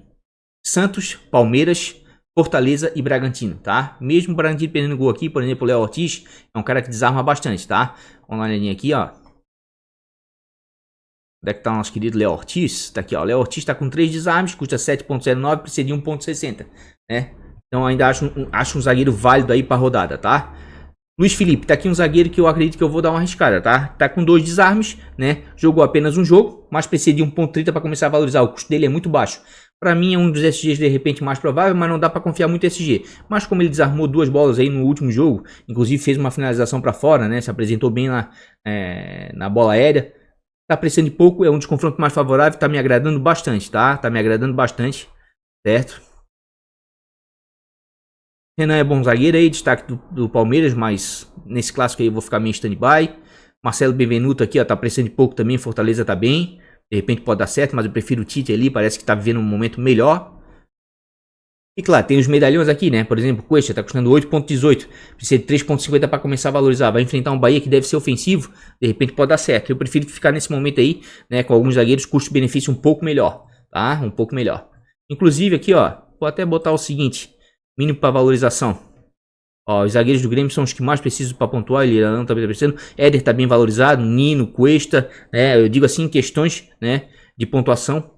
Santos, Palmeiras, Fortaleza e Bragantino, tá? Mesmo o Bragantino perdendo gol aqui, por exemplo, o Léo Ortiz é um cara que desarma bastante, tá? Vamos dar uma olhadinha aqui, ó. Onde é que tá o nosso querido Léo Ortiz? Tá aqui, ó. O Léo Ortiz tá com 3 desarmes, custa 7,09, precisa de 1,60, né? Então ainda acho um zagueiro válido aí pra rodada, tá? Luiz Felipe, tá aqui um zagueiro que eu acredito que eu vou dar uma arriscada, tá? Tá com 2 desarmes, né? Jogou apenas um jogo, mas precisa de 1,30 para começar a valorizar. O custo dele é muito baixo. Para mim é um dos SGs de repente mais provável, mas não dá para confiar muito em SG. Mas como ele desarmou 2 bolas aí no último jogo, inclusive fez uma finalização para fora, né? Se apresentou bem na bola aérea. Tá precisando de pouco, é um dos confrontos mais favoráveis, tá me agradando bastante, tá? Tá me agradando bastante, certo? Renan é bom zagueiro aí, destaque do Palmeiras, mas nesse clássico aí eu vou ficar meio stand-by. Marcelo Benvenuto aqui, ó, tá precisando de pouco também, Fortaleza tá bem. De repente pode dar certo, mas eu prefiro o Tite ali, parece que tá vivendo um momento melhor. E claro, tem os medalhões aqui, né? Por exemplo, o Cuesta tá custando 8,18. Precisa de 3,50 para começar a valorizar. Vai enfrentar um Bahia que deve ser ofensivo, de repente pode dar certo. Eu prefiro ficar nesse momento aí, né, com alguns zagueiros, custo-benefício um pouco melhor, tá? Um pouco melhor. Inclusive aqui, ó, vou até botar o seguinte, mínimo para valorização. Ó, os zagueiros do Grêmio são os que mais precisam para pontuar. Ele não tá precisando. Éder tá bem valorizado. Nino, Cuesta, né? Eu digo assim, questões, né, de pontuação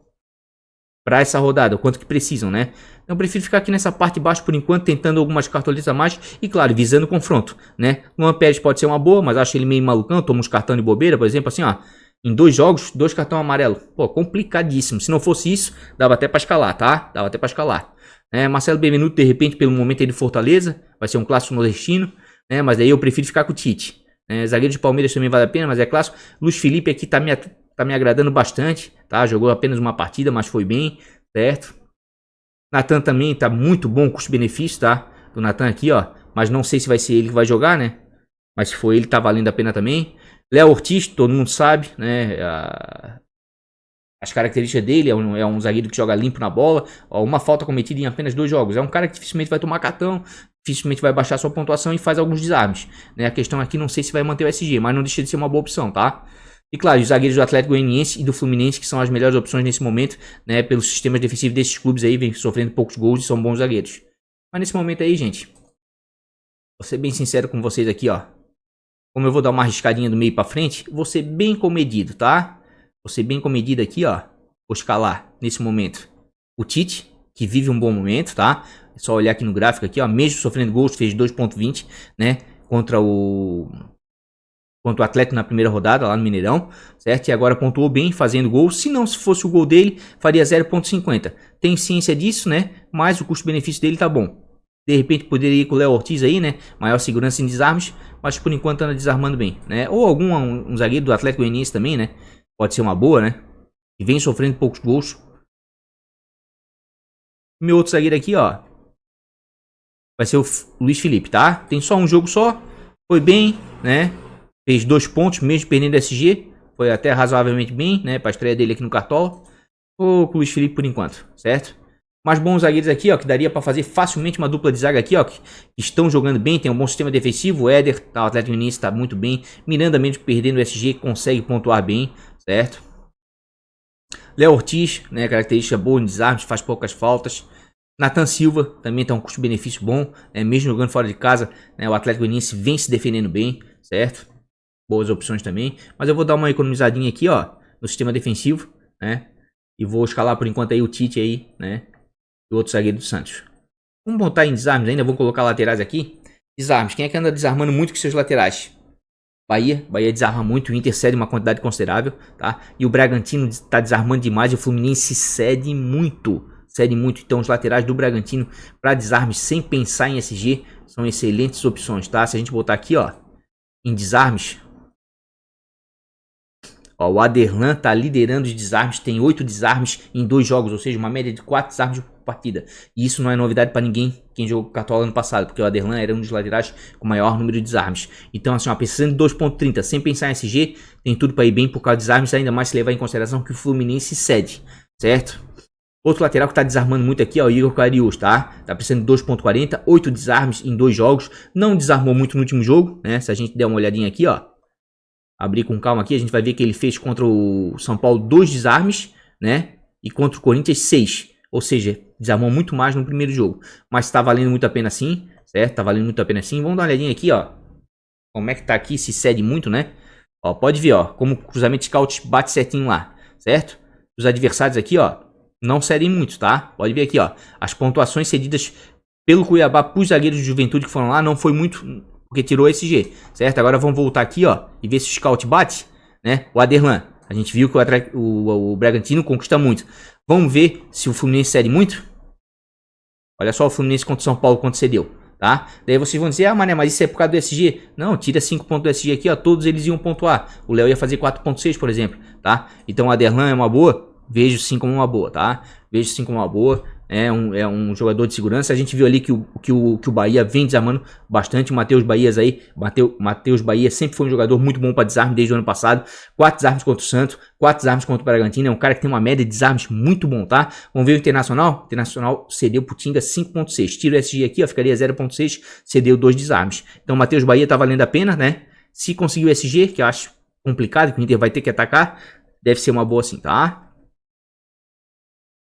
para essa rodada, o quanto que precisam, né? Eu prefiro ficar aqui nessa parte de baixo por enquanto, tentando algumas cartoletas a mais e, claro, visando o confronto, né? Luan Pérez pode ser uma boa, mas acho ele meio malucão. Toma uns cartão de bobeira, por exemplo, assim, ó. Em 2 jogos, 2 cartão amarelo. Pô, complicadíssimo. Se não fosse isso, dava até para escalar, tá? Dava até para escalar. Marcelo Benvenuto, de repente, pelo momento aí de Fortaleza, vai ser um clássico nordestino, né? Mas aí eu prefiro ficar com o Tite. Zagueiro de Palmeiras também vale a pena, mas é clássico. Luiz Felipe aqui tá me agradando bastante, tá? Jogou apenas uma partida, mas foi bem, certo? Natan também tá muito bom, custo-benefício, tá? Do Natan aqui, ó. Mas não sei se vai ser ele que vai jogar, né? Mas se for ele, tá valendo a pena também. Léo Ortiz, todo mundo sabe, né? As características dele, é um zagueiro que joga limpo na bola. Ó, uma falta cometida em apenas 2 jogos. É um cara que dificilmente vai tomar cartão, dificilmente vai baixar sua pontuação e faz alguns desarmes, né? A questão aqui não sei se vai manter o SG, mas não deixa de ser uma boa opção, tá? E claro, os zagueiros do Atlético Goianiense e do Fluminense, que são as melhores opções nesse momento, né? Pelos sistemas defensivos desses clubes aí, vem sofrendo poucos gols e são bons zagueiros. Mas nesse momento aí, gente, vou ser bem sincero com vocês aqui, ó. Como eu vou dar uma arriscadinha do meio pra frente, vou ser bem comedido, tá? Vou ser bem comedido aqui, ó. Vou escalar nesse momento o Tite, que vive um bom momento, tá? É só olhar aqui no gráfico aqui, ó. Mesmo sofrendo gols, fez 2,20, né? Contra o Atlético na primeira rodada, lá no Mineirão, certo? E agora pontuou bem, fazendo gol. Se não fosse o gol dele, faria 0,50. Tem ciência disso, né? Mas o custo-benefício dele tá bom. De repente poderia ir com o Léo Ortiz aí, né? Maior segurança em desarmes, mas por enquanto anda desarmando bem, né? Ou um zagueiro do Atlético Goianiense também, né? Pode ser uma boa, né? E vem sofrendo poucos gols. Meu outro zagueiro aqui, ó, vai ser o Luiz Felipe, tá? Tem só um jogo só. Foi bem, né? Fez 2 pontos, mesmo perdendo SG. Foi até razoavelmente bem, né? Pra estreia dele aqui no Cartola. Ou com o Luiz Felipe por enquanto, certo? Mas bons zagueiros aqui, ó, que daria pra fazer facilmente uma dupla de zaga aqui, ó, que estão jogando bem, tem um bom sistema defensivo. O Éder, tá, o Atlético Mineiro tá muito bem. Miranda, mesmo perdendo o SG, consegue pontuar bem, certo? Léo Ortiz, né, característica boa em desarmes, faz poucas faltas. Nathan Silva também tá um custo-benefício bom, mesmo jogando fora de casa, né, o Atlético Goianiense vem se defendendo bem, certo? Boas opções também, mas eu vou dar uma economizadinha aqui, ó, no sistema defensivo, né? E vou escalar por enquanto aí o Tite aí, né? E o outro zagueiro do Santos. Vamos botar em desarmes ainda, vou colocar laterais aqui. Desarmes, quem é que anda desarmando muito com seus laterais? Bahia desarma muito, o Inter cede uma quantidade considerável, tá? E o Bragantino tá desarmando demais e o Fluminense cede muito. Então os laterais do Bragantino para desarmes sem pensar em SG são excelentes opções, tá? Se a gente botar aqui, ó, em desarmes, ó, o Aderlan tá liderando os desarmes, tem 8 desarmes em 2 jogos, ou seja, uma média de 4 desarmes por partida. E isso não é novidade para ninguém quem jogou Cartola ano passado, porque o Aderlan era um dos laterais com maior número de desarmes. Então, assim, ó, pensando em 2.30, sem pensar em SG, tem tudo para ir bem por causa de desarmes, ainda mais se levar em consideração que o Fluminense cede, certo? Outro lateral que tá desarmando muito aqui, ó, o Igor Karius, tá? Tá precisando de 2.40, 8 desarmes em 2 jogos. Não desarmou muito no último jogo, né? Se a gente der uma olhadinha aqui, ó. Abrir com calma aqui, a gente vai ver que ele fez contra o São Paulo 2 desarmes, né? E contra o Corinthians 6. Ou seja, desarmou muito mais no primeiro jogo. Mas tá valendo muito a pena sim, certo? Tá valendo muito a pena sim. Vamos dar uma olhadinha aqui, ó. Como é que tá aqui, se cede muito, né? Ó, pode ver, ó. Como o cruzamento scout bate certinho lá, certo? Os adversários aqui, ó, não cedem muito, tá? Pode ver aqui, ó. As pontuações cedidas pelo Cuiabá pros zagueiros de Juventude que foram lá não foi muito, porque tirou esse G, certo? Agora vamos voltar aqui, ó, e ver se o scout bate, né? O Aderlan. A gente viu que o Bragantino conquista muito. Vamos ver se o Fluminense cede muito. Olha só o Fluminense contra o São Paulo, quanto cedeu, tá? Daí vocês vão dizer, ah, mané, mas isso é por causa do SG. Não, tira 5 pontos do SG aqui, ó. Todos eles iam pontuar. O Léo ia fazer 4.6, por exemplo, tá? Então o Aderlan é uma boa. Vejo sim como uma boa, tá? Vejo sim como uma boa. É um jogador de segurança. A gente viu ali que o Bahia vem desarmando bastante. O Matheus Bahia sempre foi um jogador muito bom para desarme desde o ano passado. 4 desarmes contra o Santos, 4 desarmes contra o Bragantino. É um cara que tem uma média de desarmes muito bom, tá? Vamos ver o Internacional. O Internacional cedeu pro Tinga 5.6. Tira o SG aqui, ó, ficaria 0.6. Cedeu 2 desarmes. Então o Matheus Bahia tá valendo a pena, né? Se conseguir o SG, que eu acho complicado, que o Inter vai ter que atacar, deve ser uma boa sim, tá?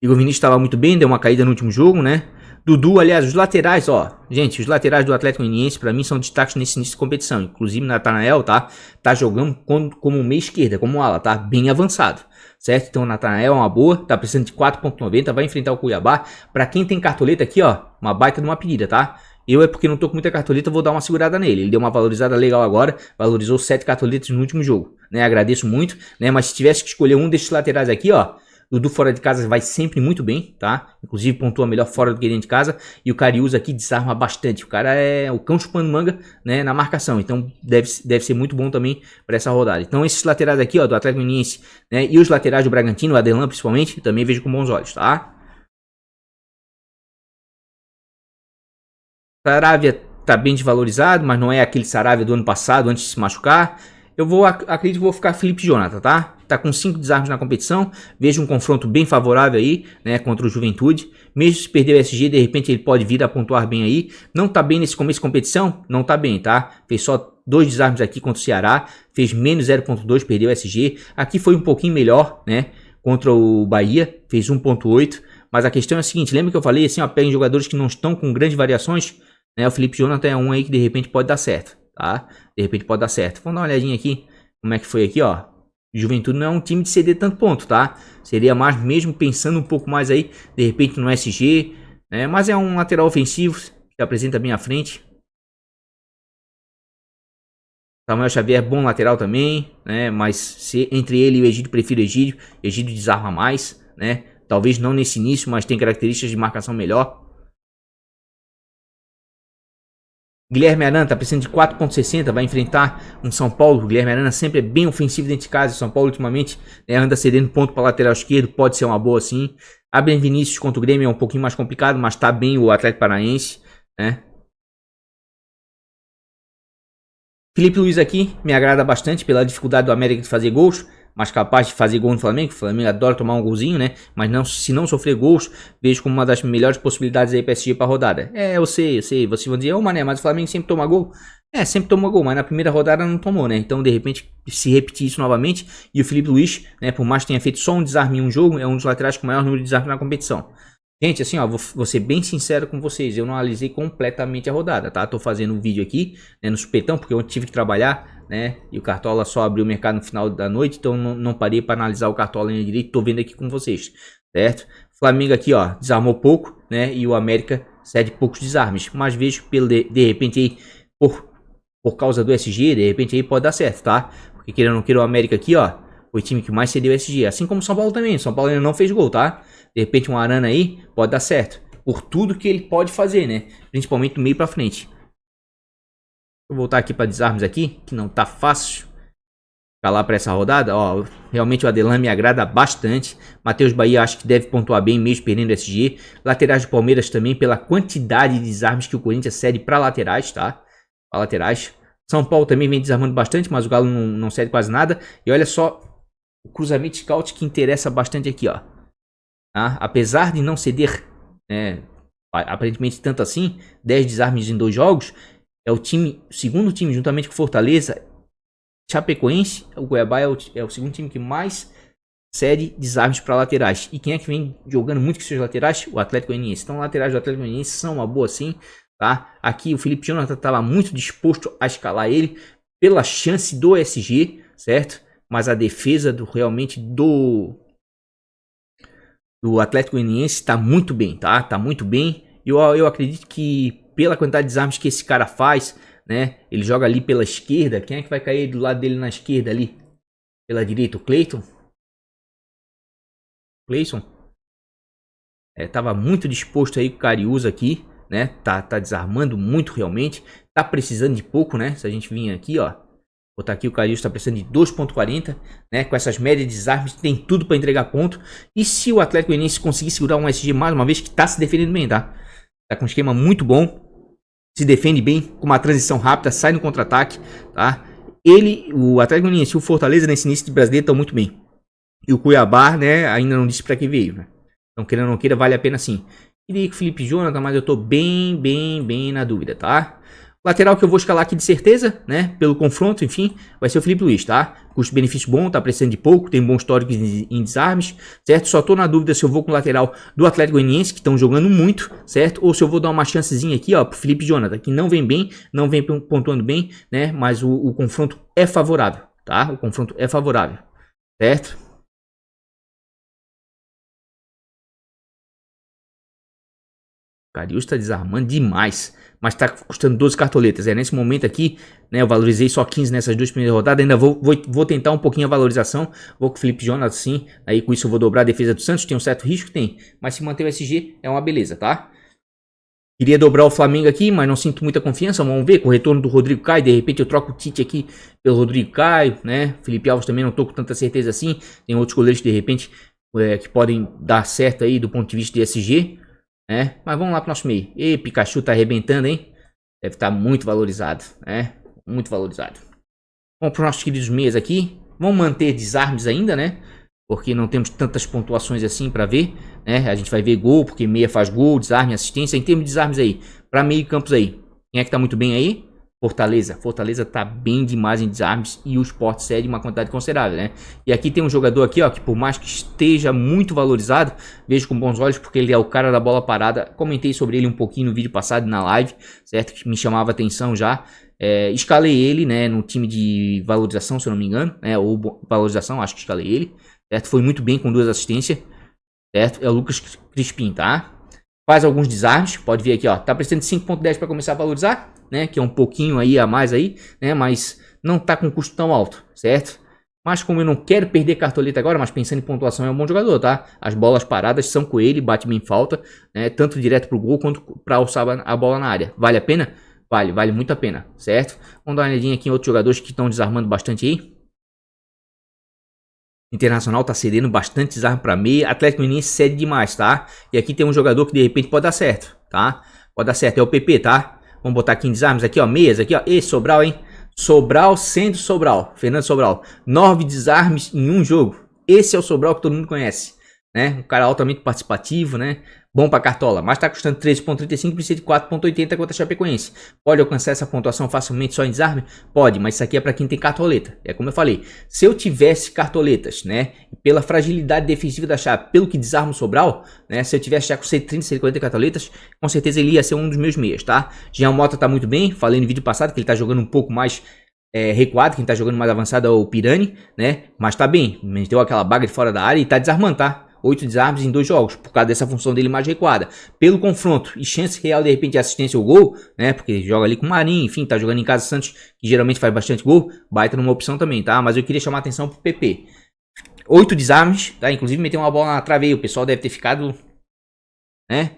Igor Vinícius estava muito bem, deu uma caída no último jogo, né? Dudu, aliás, os laterais, ó. Gente, os laterais do Atlético Goianiense, pra mim, são destaques nesse início de competição. Inclusive, Natanael, tá? Tá jogando como um meia esquerda, como um ala, tá? Bem avançado, certo? Então, o Natanael é uma boa, tá precisando de 4.90, vai enfrentar o Cuiabá. Pra quem tem cartoleta aqui, ó, uma baita de uma pedida, tá? Eu é porque não tô com muita cartoleta, vou dar uma segurada nele. Ele deu uma valorizada legal agora, valorizou 7 cartoletas no último jogo, né? Agradeço muito, né? Mas se tivesse que escolher um desses laterais aqui, ó, Dudu fora de casa vai sempre muito bem, tá? Inclusive pontua melhor fora do que dentro de casa. E o Karius aqui desarma bastante. O cara é o cão chupando manga, né, na marcação. Então deve ser muito bom também para essa rodada. Então esses laterais aqui, ó, do Atlético Goianiense, né, e os laterais do Bragantino, o Aderlan principalmente, também vejo com bons olhos, tá? Saravia tá bem desvalorizado, mas não é aquele Saravia do ano passado, antes de se machucar. Acredito que vou ficar Felipe Jonathan, tá? Tá com 5 desarmes na competição. Vejo um confronto bem favorável aí, né? Contra o Juventude. Mesmo se perder o SG, de repente ele pode vir a pontuar bem aí. Não tá bem nesse começo de competição? Não tá bem, tá? Fez só 2 desarmes aqui contra o Ceará. Fez menos 0.2, perdeu o SG. Aqui foi um pouquinho melhor, né? Contra o Bahia. Fez 1.8. Mas a questão é a seguinte, lembra que eu falei assim, ó, peguem jogadores que não estão com grandes variações? Né? O Felipe Jonathan é um aí que de repente pode dar certo, tá? De repente pode dar certo. Vamos dar uma olhadinha aqui, como é que foi aqui, ó. Juventude não é um time de ceder tanto ponto, tá? Seria mais mesmo pensando um pouco mais aí, de repente no SG, né? Mas é um lateral ofensivo, que apresenta bem à frente. Samuel Xavier, bom lateral também, né? Mas entre ele e o Egídio, prefiro o Egídio. Egídio desarma mais, né? Talvez não nesse início, mas tem características de marcação melhor. Guilherme Arana tá precisando de 4.60, vai enfrentar um São Paulo. O Guilherme Arana sempre é bem ofensivo dentro de casa. O São Paulo ultimamente, né, anda cedendo ponto para lateral esquerdo, pode ser uma boa sim. Abel Vinícius contra o Grêmio é um pouquinho mais complicado, mas tá bem o Atlético Paranaense, né? Felipe Luiz aqui me agrada bastante pela dificuldade do América de fazer gols, mas capaz de fazer gol no Flamengo. O Flamengo adora tomar um golzinho, né? Mas não, se não sofrer gols, vejo como uma das melhores possibilidades aí para SG para rodada. Eu sei. Vocês vão dizer, mané, mas o Flamengo sempre toma gol. Sempre toma gol, mas na primeira rodada não tomou, né? Então, de repente, se repetir isso novamente. E o Felipe Luiz, né, por mais que tenha feito só um desarme em um jogo, é um dos laterais com o maior número de desarmes na competição. Gente, assim, ó, vou ser bem sincero com vocês, eu não analisei completamente a rodada, tá? Tô fazendo um vídeo aqui, né, no supetão, porque eu tive que trabalhar, né? E o Cartola só abriu o mercado no final da noite, então não parei para analisar o Cartola ainda direito, tô vendo aqui com vocês, certo? Flamengo aqui, ó, desarmou pouco, né? E o América cede poucos desarmes, mas vejo pelo de repente aí, por causa do SG, de repente aí pode dar certo, tá? Porque queira ou não queira, o América aqui, ó, foi o time que mais cedeu SG, assim como o São Paulo também, o São Paulo ainda não fez gol, tá? De repente um Arana aí pode dar certo. Por tudo que ele pode fazer, né? Principalmente do meio pra frente. Vou voltar aqui para desarmes aqui, que não tá fácil calar para essa rodada. Ó, realmente o Adelan me agrada bastante. Matheus Bahia acho que deve pontuar bem mesmo perdendo SG. Laterais do Palmeiras também pela quantidade de desarmes que o Corinthians cede para laterais, tá? Para laterais. São Paulo também vem desarmando bastante, mas o Galo não cede quase nada. E olha só o cruzamento scout que interessa bastante aqui, ó. Tá? Apesar de não ceder, né, aparentemente tanto assim, 10 desarmes em 2 jogos, é o segundo time, juntamente com Fortaleza, Chapecoense, o Cuiabá é o segundo time que mais cede desarmes para laterais. E quem é que vem jogando muito com seus laterais? O Atlético Goianiense. Então, laterais do Atlético Goianiense são uma boa sim, tá? Aqui o Felipe Jonathan estava muito disposto a escalar ele pela chance do SG, certo? Mas a defesa realmente do Atlético Goianiense está muito bem, tá? Tá muito bem. Eu acredito que pela quantidade de desarmes que esse cara faz, né? Ele joga ali pela esquerda. Quem é que vai cair do lado dele na esquerda ali? Pela direita, o Cleiton? Cleison? Tava muito disposto aí com o Cariús aqui, né? Tá desarmando muito realmente. Tá precisando de pouco, né? Se a gente vir aqui, ó. Botar aqui o Cariús tá precisando de 2.40, né? Com essas médias de desarmes tem tudo para entregar ponto. E se o Atlético Goianiense conseguir segurar um SG mais uma vez, que tá se defendendo bem, tá? Tá com um esquema muito bom. Se defende bem, com uma transição rápida, sai no contra-ataque, tá? O Atlético Goianiense e o Fortaleza nesse início de brasileiro estão muito bem. E o Cuiabá, né, ainda não disse para que veio, né? Então, querendo ou não queira, vale a pena sim. Queria que o Felipe Jonathan, mas eu tô bem na dúvida, tá? Lateral que eu vou escalar aqui de certeza, né? Pelo confronto, enfim, vai ser o Felipe Luiz, tá? Custo-benefício bom, tá precisando de pouco, tem bom histórico em desarmes, certo? Só tô na dúvida se eu vou com o lateral do Atlético Goianiense, que estão jogando muito, certo? Ou se eu vou dar uma chancezinha aqui, ó, pro Felipe Jonathan, que não vem bem, não vem pontuando bem, né? Mas o confronto é favorável, tá? O confronto é favorável, certo? O Cariús tá desarmando demais, mas tá custando 12 cartoletas. Nesse momento aqui, né, eu valorizei só 15 nessas duas primeiras rodadas. Ainda vou tentar um pouquinho a valorização. Vou com o Felipe Jonathan, sim. Aí com isso eu vou dobrar a defesa do Santos. Tem um certo risco? Tem. Mas se manter o SG é uma beleza, tá? Queria dobrar o Flamengo aqui, mas não sinto muita confiança. Vamos ver com o retorno do Rodrigo Caio. De repente eu troco o Tite aqui pelo Rodrigo Caio, né? Felipe Alves também não tô com tanta certeza assim. Tem outros goleiros que de repente que podem dar certo aí do ponto de vista de SG. Mas vamos lá pro nosso meio. E Pikachu tá arrebentando, hein? Deve estar muito valorizado, né? Muito valorizado. Vamos para os nossos queridos meias aqui. Vamos manter desarmes ainda, né? Porque não temos tantas pontuações assim para ver, né? A gente vai ver gol, porque meia faz gol, desarme, assistência. Em termos de desarmes aí, para meio campos aí. Quem é que tá muito bem aí? Fortaleza. Fortaleza tá bem demais em desarmes e o Sport cede uma quantidade considerável, né? E aqui tem um jogador aqui, ó, que por mais que esteja muito valorizado, vejo com bons olhos porque ele é o cara da bola parada. Comentei sobre ele um pouquinho no vídeo passado na live, certo? Que me chamava a atenção já. Escalei ele, né, no time de valorização, se eu não me engano, né? Ou valorização, acho que escalei ele, certo? Foi muito bem com 2 assistências, certo? É o Lucas Crispim, tá? Faz alguns desarmes, pode ver aqui, ó, tá precisando de 5.10 para começar a valorizar, né, que é um pouquinho aí a mais aí, né, mas não tá com custo tão alto, certo? Mas como eu não quero perder cartoleta agora, mas pensando em pontuação é um bom jogador, tá? As bolas paradas são com ele, bate bem falta, né, tanto direto pro gol quanto para alçar a bola na área. Vale a pena? Vale muito a pena, certo? Vamos dar uma olhadinha aqui em outros jogadores que estão desarmando bastante aí. Internacional tá cedendo bastante desarme para meia. Atlético Goianiense cede demais, tá? E aqui tem um jogador que de repente pode dar certo, tá? Pode dar certo, é o PP, tá? Vamos botar aqui em desarmes, aqui ó, meias, aqui ó. E Sobral, hein? Sobral sendo Sobral. Fernando Sobral. 9 desarmes em um jogo. Esse é o Sobral que todo mundo conhece. né? Um cara altamente participativo, né? Bom pra cartola, mas tá custando 13,35, precisa de 4,80 contra a Chapecoense. Pode alcançar essa pontuação facilmente só em desarme? Pode, mas isso aqui é pra quem tem cartoleta. É como eu falei, se eu tivesse cartoletas, né? Pela fragilidade defensiva da Chape, pelo que desarma o Sobral, né? Se eu tivesse já com 130, 140 cartoletas, com certeza ele ia ser um dos meus meias, tá? Jean Mota tá muito bem, falei no vídeo passado que ele tá jogando um pouco mais recuado, quem tá jogando mais avançado é o Pirani, né? Mas tá bem, meteu aquela baga de fora da área e tá desarmando, tá? 8 desarmes em 2 jogos, por causa dessa função dele mais recuada. Pelo confronto e chance real de repente de assistência ou gol, né? Porque ele joga ali com o Marinho, enfim, tá jogando em casa Santos, que geralmente faz bastante gol, baita numa opção também, tá? Mas eu queria chamar a atenção pro PP. 8 desarmes, tá? Inclusive meteu uma bola na trave aí, o pessoal deve ter ficado, né?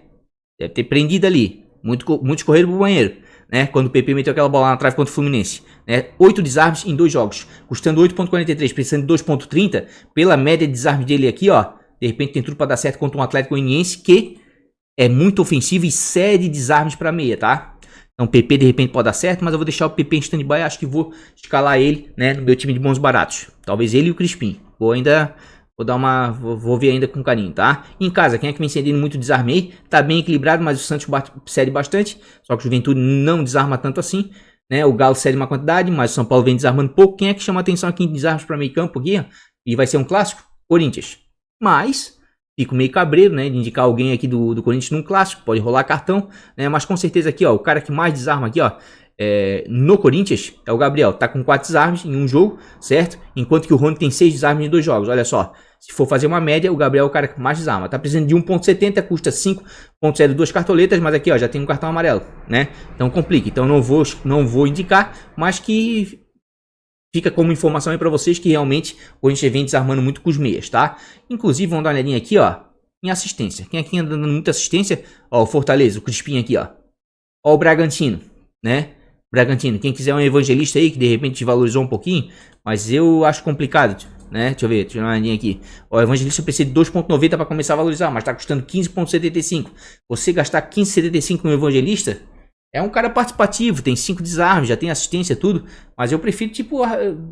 Deve ter prendido ali. Muitos correram pro banheiro, né? Quando o PP meteu aquela bola na trave contra o Fluminense, né? 8 desarmes em 2 jogos, custando 8,43, precisando de 2,30, pela média de desarme dele aqui, ó. De repente tem tudo para dar certo contra um Atlético Goianiense que é muito ofensivo e cede desarmes para meia, tá? Então o PP de repente pode dar certo, mas eu vou deixar o PP em stand-by, acho que vou escalar ele, né, no meu time de bons baratos. Talvez ele e o Crispim. Vou ver ainda com carinho, tá? Em casa, quem é que vem cedendo muito desarme aí? Tá bem equilibrado, mas o Santos cede bastante, só que o Juventude não desarma tanto assim, né? O Galo cede uma quantidade, mas o São Paulo vem desarmando pouco. Quem é que chama atenção aqui em desarmes para meio campo aqui, ó? E vai ser um clássico? Corinthians. Mas fico meio cabreiro, né, de indicar alguém aqui do Corinthians num clássico, pode rolar cartão, né, mas com certeza aqui, ó, o cara que mais desarma aqui, ó, no Corinthians é o Gabriel, tá com 4 desarmes em um jogo, certo? Enquanto que o Rony tem 6 desarmes em 2 jogos, olha só, se for fazer uma média, o Gabriel é o cara que mais desarma, tá precisando de 1,70, custa 5,02 cartoletas, mas aqui, ó, já tem um cartão amarelo, né, então complica, então não vou indicar, mas que fica como informação aí pra vocês que realmente o Corinthians vem desarmando muito com os meias, tá? Inclusive, vamos dar uma olhadinha aqui, ó, em assistência. Quem aqui anda dando muita assistência? Ó, o Fortaleza, o Crispim aqui, ó. Ó o Bragantino, né? Bragantino, quem quiser um evangelista aí, que de repente te valorizou um pouquinho, mas eu acho complicado, né? Deixa eu dar uma olhadinha aqui. Ó, o evangelista precisa de 2,90 para começar a valorizar, mas tá custando 15,75. Você gastar 15,75 no evangelista... É um cara participativo, tem 5 desarmes, já tem assistência, tudo. Mas eu prefiro, tipo,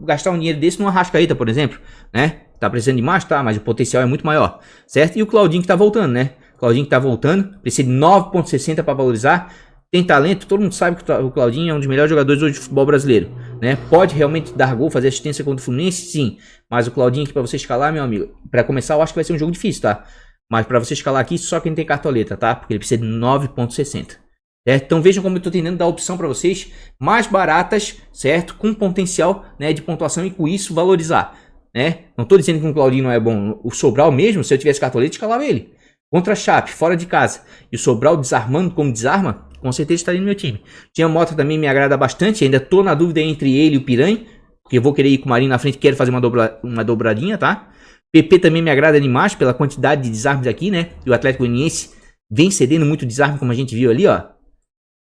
gastar um dinheiro desse numa Arrascaeta, por exemplo, né? Tá precisando de mais, tá? Mas o potencial é muito maior, certo? E o Claudinho que tá voltando, né? Claudinho que tá voltando, precisa de 9,60 para valorizar. Tem talento, todo mundo sabe que o Claudinho é um dos melhores jogadores hoje de futebol brasileiro, né? Pode realmente dar gol, fazer assistência contra o Fluminense, sim. Mas o Claudinho aqui pra você escalar, meu amigo, pra começar eu acho que vai ser um jogo difícil, tá? Mas pra você escalar aqui, só quem tem cartoleta, tá? Porque ele precisa de 9,60. Então vejam como eu estou tentando dar opção para vocês mais baratas, certo? Com potencial, né, de pontuação e com isso valorizar, né? Não estou dizendo que o Claudinho não é bom. O Sobral mesmo, se eu tivesse cartolete, escalava ele. Contra a Chape, fora de casa. E o Sobral desarmando como desarma, com certeza estaria no meu time. Jean Mota também me agrada bastante. Ainda estou na dúvida entre ele e o Piranha, porque eu vou querer ir com o Marinho na frente, quero fazer uma dobradinha, tá? PP também me agrada demais pela quantidade de desarmes aqui, né? E o Atlético Goianiense vem cedendo muito desarme, como a gente viu ali, ó.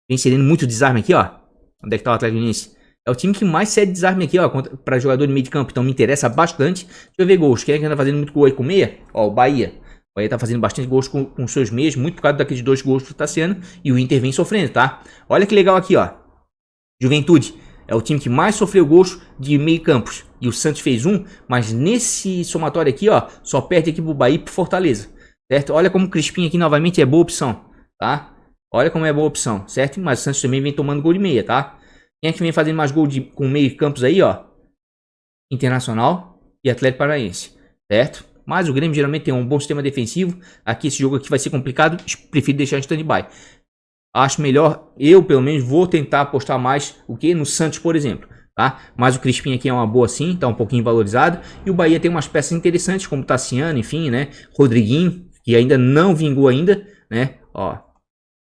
Vem cedendo muito desarme aqui, ó. Onde é que tá o Atlético Goianiense? É o time que mais cede desarme aqui, ó, para jogador de meio de campo. Então me interessa bastante. Deixa eu ver gols. Quem é que anda fazendo muito gol aí com meia? Ó, o Bahia. O Bahia tá fazendo bastante gols com seus meias, muito por causa daqueles 2 gols do Tassiano. E o Inter vem sofrendo, tá? Olha que legal aqui, ó. Juventude. É o time que mais sofreu gols de meio campos. E o Santos fez um, mas nesse somatório aqui, ó, só perde aqui pro Bahia e pro Fortaleza. Certo? Olha como o Crispim aqui novamente é boa opção, tá? Olha como é boa opção, certo? Mas o Santos também vem tomando gol de meia, tá? Quem é que vem fazendo mais gol com meio campos aí, ó? Internacional e Atlético Paranaense, certo? Mas o Grêmio geralmente tem um bom sistema defensivo. Aqui esse jogo aqui vai ser complicado, prefiro deixar em stand-by. Acho melhor, eu pelo menos vou tentar apostar mais o que no Santos, por exemplo, tá? Mas o Crispim aqui é uma boa sim, tá um pouquinho valorizado. E o Bahia tem umas peças interessantes, como Tassiano, enfim, né? Rodriguinho, que ainda não vingou ainda, né? Ó.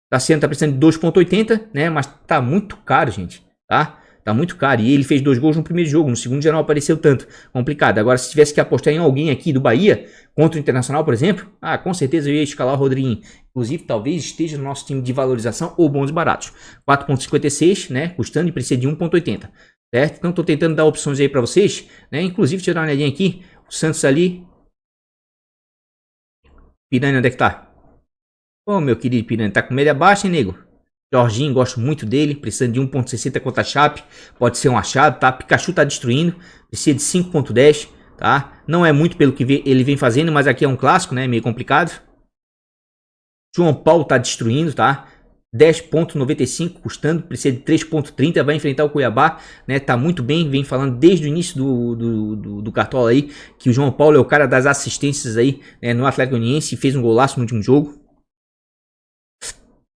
Tassiano tá precisando de 2,80, né? Mas tá muito caro, gente, tá? Tá muito caro. E ele fez 2 gols no primeiro jogo, no segundo já não apareceu tanto. Complicado. Agora, se tivesse que apostar em alguém aqui do Bahia, contra o Internacional, por exemplo, com certeza eu ia escalar o Rodriguinho. Inclusive, talvez esteja no nosso time de valorização ou bons e baratos. 4,56, né? Custando e precisa de 1,80, certo? Então, tô tentando dar opções aí pra vocês, né? Inclusive, deixa eu dar uma olhadinha aqui. O Santos ali. Piranha, onde é que tá? Ô, meu querido Piranha, tá com média baixa, hein, nego? Jorginho, gosto muito dele, precisando de 1,60 contra a Chape, pode ser um achado, tá? Pikachu tá destruindo, precisa de 5,10, tá? Não é muito pelo que ele vem fazendo, mas aqui é um clássico, né? Meio complicado. João Paulo tá destruindo, tá? 10,95 custando, precisa de 3,30, vai enfrentar o Cuiabá, né? Tá muito bem, vem falando desde o início do Cartola aí, que o João Paulo é o cara das assistências aí, né, no Atlético Goianiense, fez um golaço no último jogo.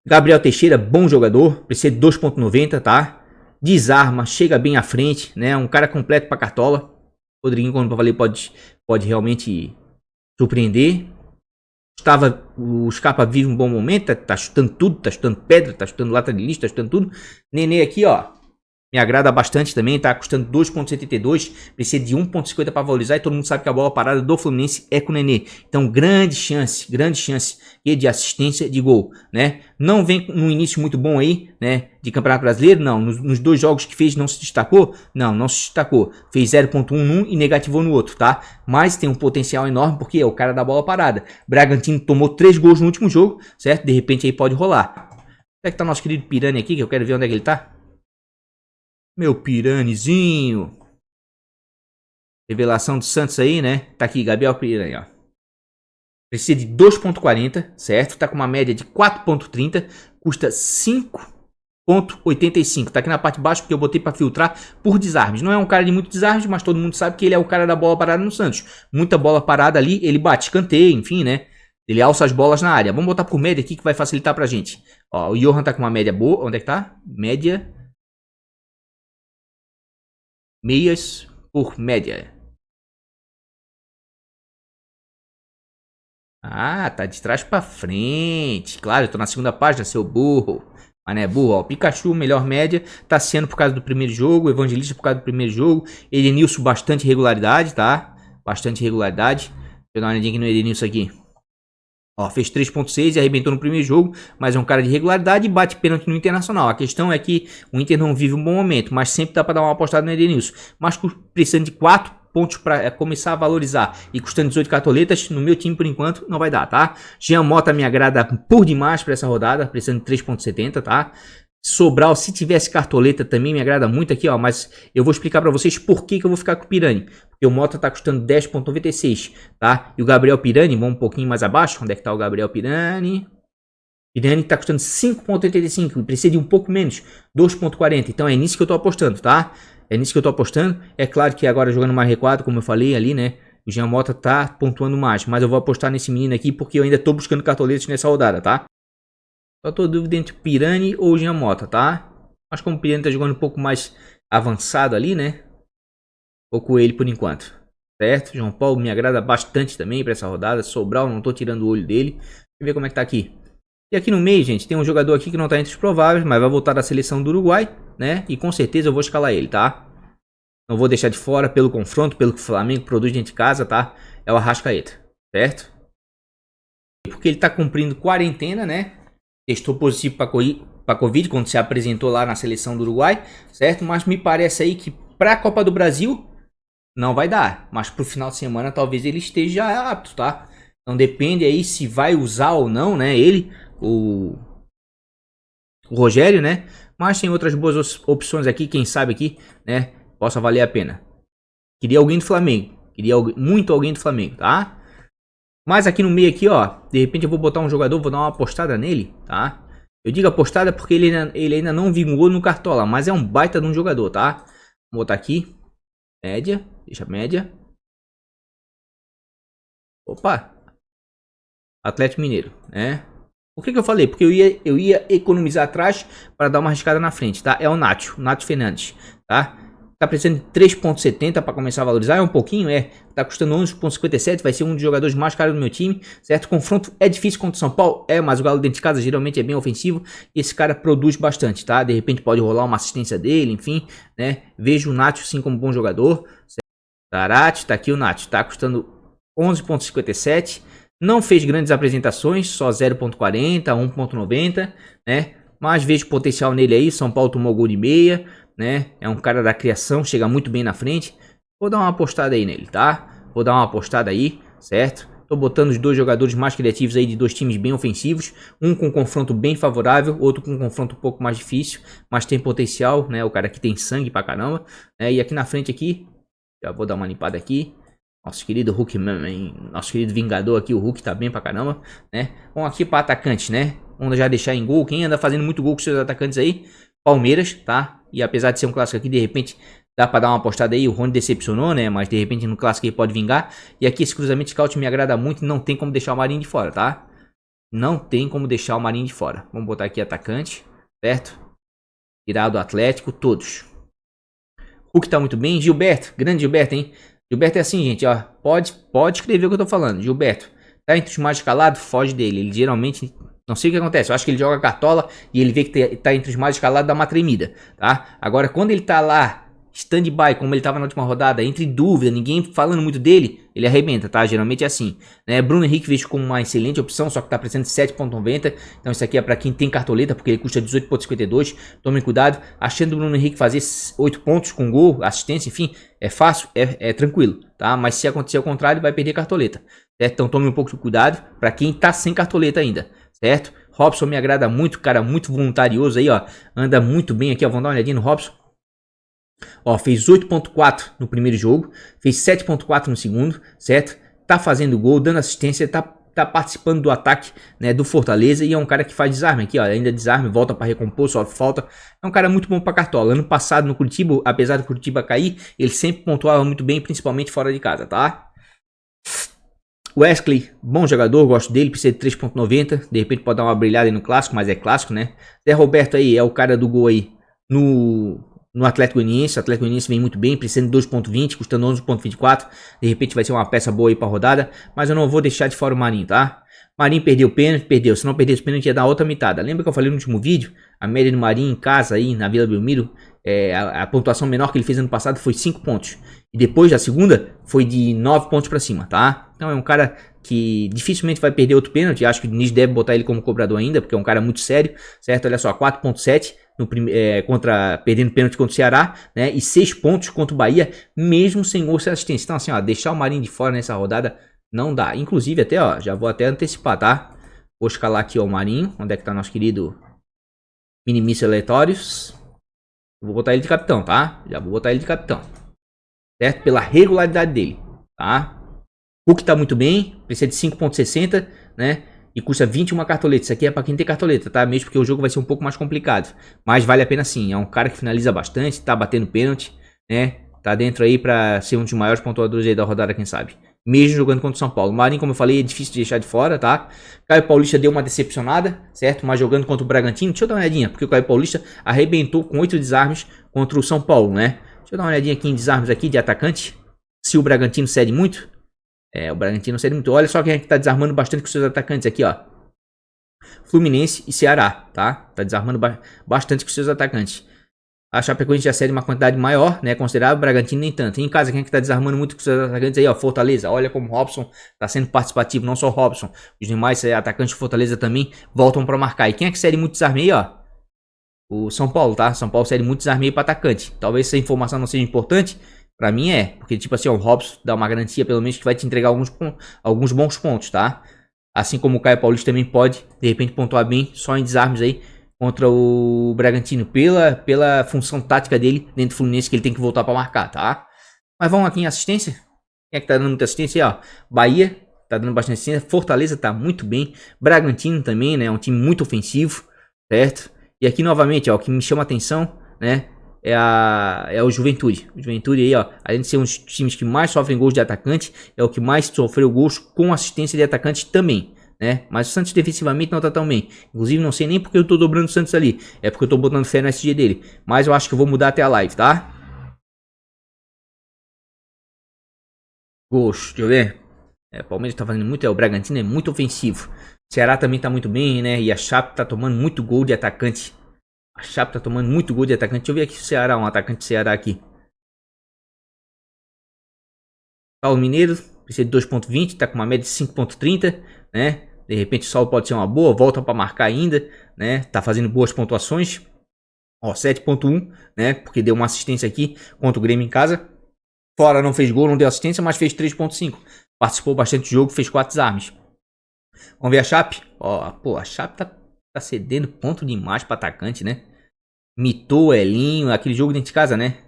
Gabriel Teixeira, bom jogador, precisa de 2,90, tá? Desarma, chega bem à frente, né? Um cara completo pra Cartola. Rodriguinho, como eu falei, pode realmente surpreender. O Scarpa vive um bom momento, tá chutando tudo, tá chutando pedra, tá chutando lata de lixo, tá chutando tudo. Nenê aqui, ó, me agrada bastante também, tá custando 2,72, precisa de 1,50 para valorizar e todo mundo sabe que a bola parada do Fluminense é com o Nenê. Então, grande chance de assistência de gol, né? Não vem num início muito bom aí, né, de Campeonato Brasileiro, não. Nos dois jogos que fez não se destacou? Não se destacou. Fez 0,1 num e negativou no outro, tá? Mas tem um potencial enorme porque é o cara da bola parada. Bragantino tomou 3 gols no último jogo, certo? De repente aí pode rolar. Onde é que tá nosso querido Pirani aqui, que eu quero ver onde é que ele tá? Meu Piranezinho. Revelação do Santos aí, né? Tá aqui, Gabriel Pirani, ó. Precisa de 2,40, certo? Tá com uma média de 4,30. Custa 5,85. Tá aqui na parte de baixo porque eu botei pra filtrar por desarmes. Não é um cara de muito desarmes, mas todo mundo sabe que ele é o cara da bola parada no Santos. Muita bola parada ali, ele bate escanteio, enfim, né? Ele alça as bolas na área. Vamos botar por média aqui que vai facilitar pra gente. Ó, o Johan tá com uma média boa. Onde é que tá? Média... Meias por média. Ah, tá de trás pra frente. Claro, eu tô na segunda página, seu burro. Mas não é burro, ó. Pikachu, melhor média. Tassiano por causa do primeiro jogo. Evangelista por causa do primeiro jogo. Edenilson, bastante regularidade, tá? Bastante regularidade. Deixa eu dar uma olhadinha aqui no Edenilson aqui. Ó, fez 3,6 e arrebentou no primeiro jogo, mas é um cara de regularidade e bate pênalti no Internacional. A questão é que o Inter não vive um bom momento, mas sempre dá para dar uma apostada no Edenilson. Mas precisando de 4 pontos para começar a valorizar e custando 18 cartoletas, no meu time por enquanto não vai dar, tá? Jean Mota me agrada por demais para essa rodada, precisando de 3,70, tá? Sobral, se tivesse cartoleta também me agrada muito aqui, ó, mas eu vou explicar para vocês por que eu vou ficar com o Pirani. Porque o Mota tá custando 10,96, tá? E o Gabriel Pirani, vamos um pouquinho mais abaixo, onde é que tá o Gabriel Pirani? Pirani tá custando 5,85, precisa de um pouco menos, 2,40, então é nisso que eu tô apostando, tá? É nisso que eu tô apostando, é claro que agora jogando mais recuado, como eu falei ali, né? O Jean Mota tá pontuando mais, mas eu vou apostar nesse menino aqui porque eu ainda tô buscando cartoletas nessa rodada, tá? Só tô dúvida entre Pirani ou Jean Mota, tá? Mas como o Pirani tá jogando um pouco mais avançado ali, né? Vou com ele por enquanto. Certo? João Paulo me agrada bastante também para essa rodada. Sobral, não tô tirando o olho dele. Deixa eu ver como é que tá aqui. E aqui no meio, gente, tem um jogador aqui que não tá entre os prováveis, mas vai voltar da seleção do Uruguai, né? E com certeza eu vou escalar ele, tá? Não vou deixar de fora pelo confronto, pelo que o Flamengo produz dentro de casa, tá? É o Arrascaeta, certo? Porque ele tá cumprindo quarentena, né? Testou positivo para Covid quando se apresentou lá na seleção do Uruguai, certo? Mas me parece aí que para a Copa do Brasil não vai dar. Mas para o final de semana talvez ele esteja apto, tá? Então depende aí se vai usar ou não, né? Ele, o Rogério, né? Mas tem outras boas opções aqui, quem sabe aqui, né? Possa valer a pena. Queria alguém do Flamengo. Queria muito alguém do Flamengo, tá? Mas aqui no meio aqui, ó, de repente eu vou botar um jogador, vou dar uma apostada nele, tá? Eu digo apostada porque ele ainda não vingou no Cartola, mas é um baita de um jogador, tá? Vou botar aqui, média, deixa média. Opa! Atlético Mineiro, né? Por que eu falei? Porque eu ia economizar atrás para dar uma arriscada na frente, tá? É o Nacho Fernandes, tá? Tá precisando de 3,70 para começar a valorizar, é um pouquinho, tá custando 11,57, vai ser um dos jogadores mais caros do meu time, certo? Confronto é difícil contra o São Paulo, mas o Galo dentro de casa geralmente é bem ofensivo, e esse cara produz bastante, tá? De repente pode rolar uma assistência dele, enfim, né? Vejo o Nacho sim como bom jogador, Tarate, tá aqui o Nacho, tá custando 11,57, não fez grandes apresentações, só 0,40, 1,90, né? Mas vejo potencial nele aí, São Paulo tomou gol de meia, né? É um cara da criação, chega muito bem na frente. Vou dar uma apostada aí nele, tá? Vou dar uma apostada aí, certo? Tô botando os dois jogadores mais criativos aí de dois times bem ofensivos. Um com um confronto bem favorável, outro com um confronto um pouco mais difícil, mas tem potencial, né? O cara aqui tem sangue pra caramba, né? E aqui na frente aqui, já vou dar uma limpada aqui. Nosso querido Hulk, nosso querido Vingador aqui, o Hulk tá bem pra caramba, né? Vamos aqui pra atacante, né? Vamos já deixar em gol. Quem anda fazendo muito gol com seus atacantes aí? Palmeiras, tá? E apesar de ser um clássico aqui, de repente dá pra dar uma apostada aí. O Rony decepcionou, né? Mas de repente no clássico ele pode vingar. E aqui esse cruzamento scout me agrada muito. Não tem como deixar o Marinho de fora, tá? Não tem como deixar o Marinho de fora. Vamos botar aqui atacante, certo? Tirar do Atlético, todos. Hulk tá muito bem. Gilberto, grande Gilberto, hein? Gilberto é assim, gente, ó. Pode escrever o que eu tô falando. Gilberto, tá entre os mais escalados, foge dele. Ele geralmente, não sei o que acontece. Eu acho que ele joga cartola e ele vê que tá entre os mais escalados, dá uma tremida, tá? Agora, quando ele tá lá, stand-by, como ele tava na última rodada, entre dúvida, ninguém falando muito dele, ele arrebenta, tá? Geralmente é assim, né? Bruno Henrique vejo como uma excelente opção, só que tá precisando de 7,90. Então isso aqui é pra quem tem cartoleta, porque ele custa 18,52. Tomem cuidado. Achando o Bruno Henrique fazer 8 pontos com gol, assistência, enfim, é fácil, é tranquilo, tá? Mas se acontecer ao contrário, vai perder cartoleta, certo? Então tome um pouco de cuidado pra quem tá sem cartoleta ainda, certo? Robson me agrada muito, cara, muito voluntarioso aí, ó. Anda muito bem aqui, ó. Vamos dar uma olhadinha no Robson. Ó, fez 8.4 no primeiro jogo, fez 7.4 no segundo, certo? Tá fazendo gol, dando assistência, tá participando do ataque, né, do Fortaleza, e é um cara que faz desarme aqui, ó, ainda desarme, volta para recompor, só falta. É um cara muito bom para cartola. Ano passado no Curitiba, apesar do Curitiba cair, ele sempre pontuava muito bem, principalmente fora de casa, tá? Wesley, bom jogador, gosto dele, precisa de 3.90, de repente pode dar uma brilhada aí no clássico, mas é clássico, né? Zé Roberto aí é o cara do gol aí no Atlético Goianiense. O Atlético Goianiense vem muito bem, precisando de 2.20, custando 11.24. De repente vai ser uma peça boa aí pra rodada. Mas eu não vou deixar de fora o Marinho, tá? Marinho perdeu o pênalti, perdeu. Se não perdesse o pênalti ia dar outra mitada. Lembra que eu falei no último vídeo? A média do Marinho em casa aí, na Vila Belmiro, a pontuação menor que ele fez ano passado foi 5 pontos. E depois da segunda, foi de 9 pontos pra cima, tá? Então é um cara que dificilmente vai perder outro pênalti. Acho que o Diniz deve botar ele como cobrador ainda, porque é um cara muito sério, certo? Olha só, 4.7. Perdendo pênalti contra o Ceará, né? E 6 pontos contra o Bahia, mesmo sem gol e assistência. Então, assim, ó, deixar o Marinho de fora nessa rodada não dá. Inclusive, até, ó, já vou até antecipar, tá? Vou escalar aqui, ó, o Marinho. Onde é que tá nosso querido Minimício Aleatórios? Vou botar ele de capitão, tá? Já vou botar ele de capitão, certo? Pela regularidade dele, tá? Hulk tá muito bem, precisa de 5.60, né? E custa 21 cartoleta. Isso aqui é pra quem tem cartoleta, tá? Mesmo porque o jogo vai ser um pouco mais complicado. Mas vale a pena sim. É um cara que finaliza bastante, tá batendo pênalti, né? Tá dentro aí pra ser um dos maiores pontuadores aí da rodada, quem sabe. Mesmo jogando contra o São Paulo. O Marinho, como eu falei, é difícil de deixar de fora, tá? Caio Paulista deu uma decepcionada, certo? Mas jogando contra o Bragantino, deixa eu dar uma olhadinha. Porque o Caio Paulista arrebentou com 8 desarmes contra o São Paulo, né? Deixa eu dar uma olhadinha aqui em desarmes aqui de atacante. Se o Bragantino cede muito. O Bragantino cede muito. Olha só quem é que tá desarmando bastante com seus atacantes aqui, ó. Fluminense e Ceará, tá? Tá desarmando bastante com seus atacantes. A Chapecoense já cede uma quantidade maior, né? Considerável. O Bragantino nem tanto. E em casa, quem é que tá desarmando muito com seus atacantes aí, ó? Fortaleza. Olha como o Robson tá sendo participativo. Não só o Robson. Os demais atacantes de Fortaleza também voltam pra marcar. E quem é que cede muito desarme aí, ó? O São Paulo, tá? São Paulo cede muito desarme aí pra atacante. Talvez essa informação não seja importante. Pra mim porque tipo assim, ó, o Robson dá uma garantia pelo menos que vai te entregar alguns bons pontos, tá? Assim como o Caio Paulista também pode, de repente, pontuar bem só em desarmes aí contra o Bragantino. Pela função tática dele dentro do Fluminense, que ele tem que voltar pra marcar, tá? Mas vamos aqui em assistência. Quem é que tá dando muita assistência aí, ó? Bahia tá dando bastante assistência. Fortaleza tá muito bem. Bragantino também, né? É um time muito ofensivo, certo? E aqui novamente, ó, o que me chama a atenção, né? É o Juventude. O Juventude aí, ó, além de ser um dos times que mais sofrem gols de atacante, é o que mais sofreu gols com assistência de atacante também, né? Mas o Santos defensivamente não tá tão bem. Inclusive, não sei nem porque eu tô dobrando o Santos ali. É porque eu tô botando fé no SG dele. Mas eu acho que eu vou mudar até a live, tá? Gols, deixa eu ver. O Palmeiras tá fazendo muito, o Bragantino é muito ofensivo. O Ceará também tá muito bem, né? E a Chape tá tomando muito gol de atacante. A Chape tá tomando muito gol de atacante. Deixa eu ver aqui o Ceará, um atacante do Ceará aqui. Paulo Mineiro, precisa de 2.20, tá com uma média de 5.30, né? De repente o Saulo pode ser uma boa, volta para marcar ainda, né? Tá fazendo boas pontuações. Ó, 7.1, né? Porque deu uma assistência aqui contra o Grêmio em casa. Fora não fez gol, não deu assistência, mas fez 3.5. Participou bastante do jogo, fez 4 desarmes. Vamos ver a Chape. Ó, pô, a Chape tá cedendo ponto demais para atacante, né? Mitou, Elinho, aquele jogo dentro de casa, né?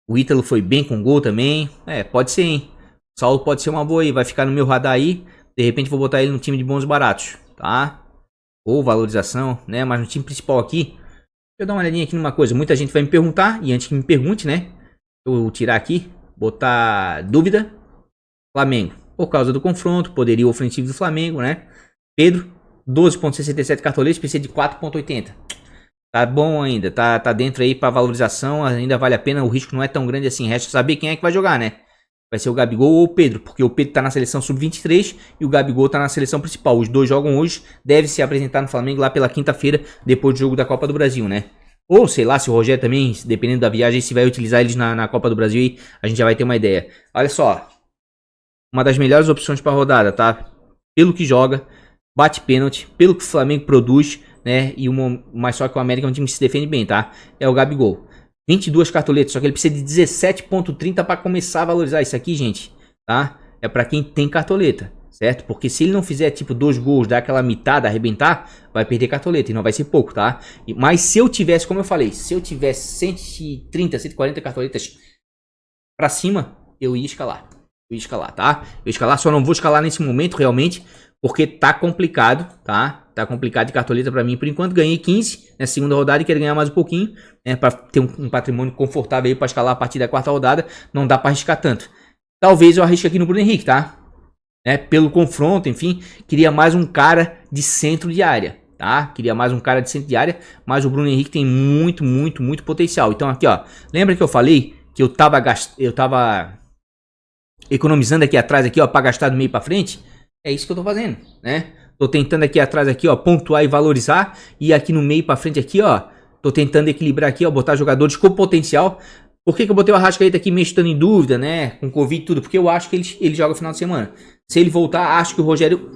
O Ítalo foi bem com gol também. Pode ser, hein? Saulo pode ser uma boa aí, vai ficar no meu radar aí. De repente vou botar ele no time de bons baratos, tá? Ou valorização, né? Mas no time principal aqui, deixa eu dar uma olhadinha aqui numa coisa. Muita gente vai me perguntar, e antes que me pergunte, né? Eu vou tirar aqui, botar dúvida. Flamengo, por causa do confronto, poderio ofensivo do Flamengo, né? Pedro, 12,67 cartoletes, precisa de 4,80. Tá bom ainda, tá dentro aí pra valorização, ainda vale a pena, o risco não é tão grande assim. Resta saber quem é que vai jogar, né? Vai ser o Gabigol ou o Pedro, porque o Pedro tá na seleção sub-23 e o Gabigol tá na seleção principal. Os dois jogam hoje, deve se apresentar no Flamengo lá pela quinta-feira, depois do jogo da Copa do Brasil, né? Ou sei lá, se o Rogério também, dependendo da viagem, se vai utilizar eles na Copa do Brasil, aí a gente já vai ter uma ideia. Olha só, uma das melhores opções para rodada, tá? Pelo que joga, bate pênalti, pelo que o Flamengo produz, né? Mas só que o América é um time que se defende bem, tá? É o Gabigol. 22 cartoletas, só que ele precisa de 17,30 para começar a valorizar isso aqui, gente, tá? É para quem tem cartoleta, certo? Porque se ele não fizer tipo 2 gols, dar aquela mitada, arrebentar, vai perder cartoleta e não vai ser pouco, tá? Mas se eu tivesse, como eu falei, se eu tivesse 130, 140 cartoletas para cima, eu ia escalar. Eu ia escalar, tá? Eu ia escalar, só não vou escalar nesse momento realmente, porque tá complicado, tá? Tá complicado de cartoleta pra mim. Por enquanto ganhei 15 na segunda rodada e quero ganhar mais um pouquinho, né? Pra ter um patrimônio confortável aí pra escalar a partir da quarta rodada. Não dá pra arriscar tanto. Talvez eu arrisque aqui no Bruno Henrique, tá? Pelo confronto, enfim. Queria mais um cara de centro de área, tá? Queria mais um cara de centro de área. Mas o Bruno Henrique tem muito, muito, muito potencial. Então aqui, ó. Lembra que eu falei que eu tava economizando aqui atrás, aqui, ó, pra gastar do meio pra frente? É isso que eu tô fazendo, né? Tô tentando aqui atrás, aqui, ó, pontuar e valorizar. E aqui no meio pra frente, aqui, ó, tô tentando equilibrar aqui, ó, botar jogadores com potencial. Por que eu botei o Arrascaeta aqui meio estando em dúvida, né? Com Covid e tudo? Porque eu acho que ele joga no final de semana. Se ele voltar, acho que o Rogério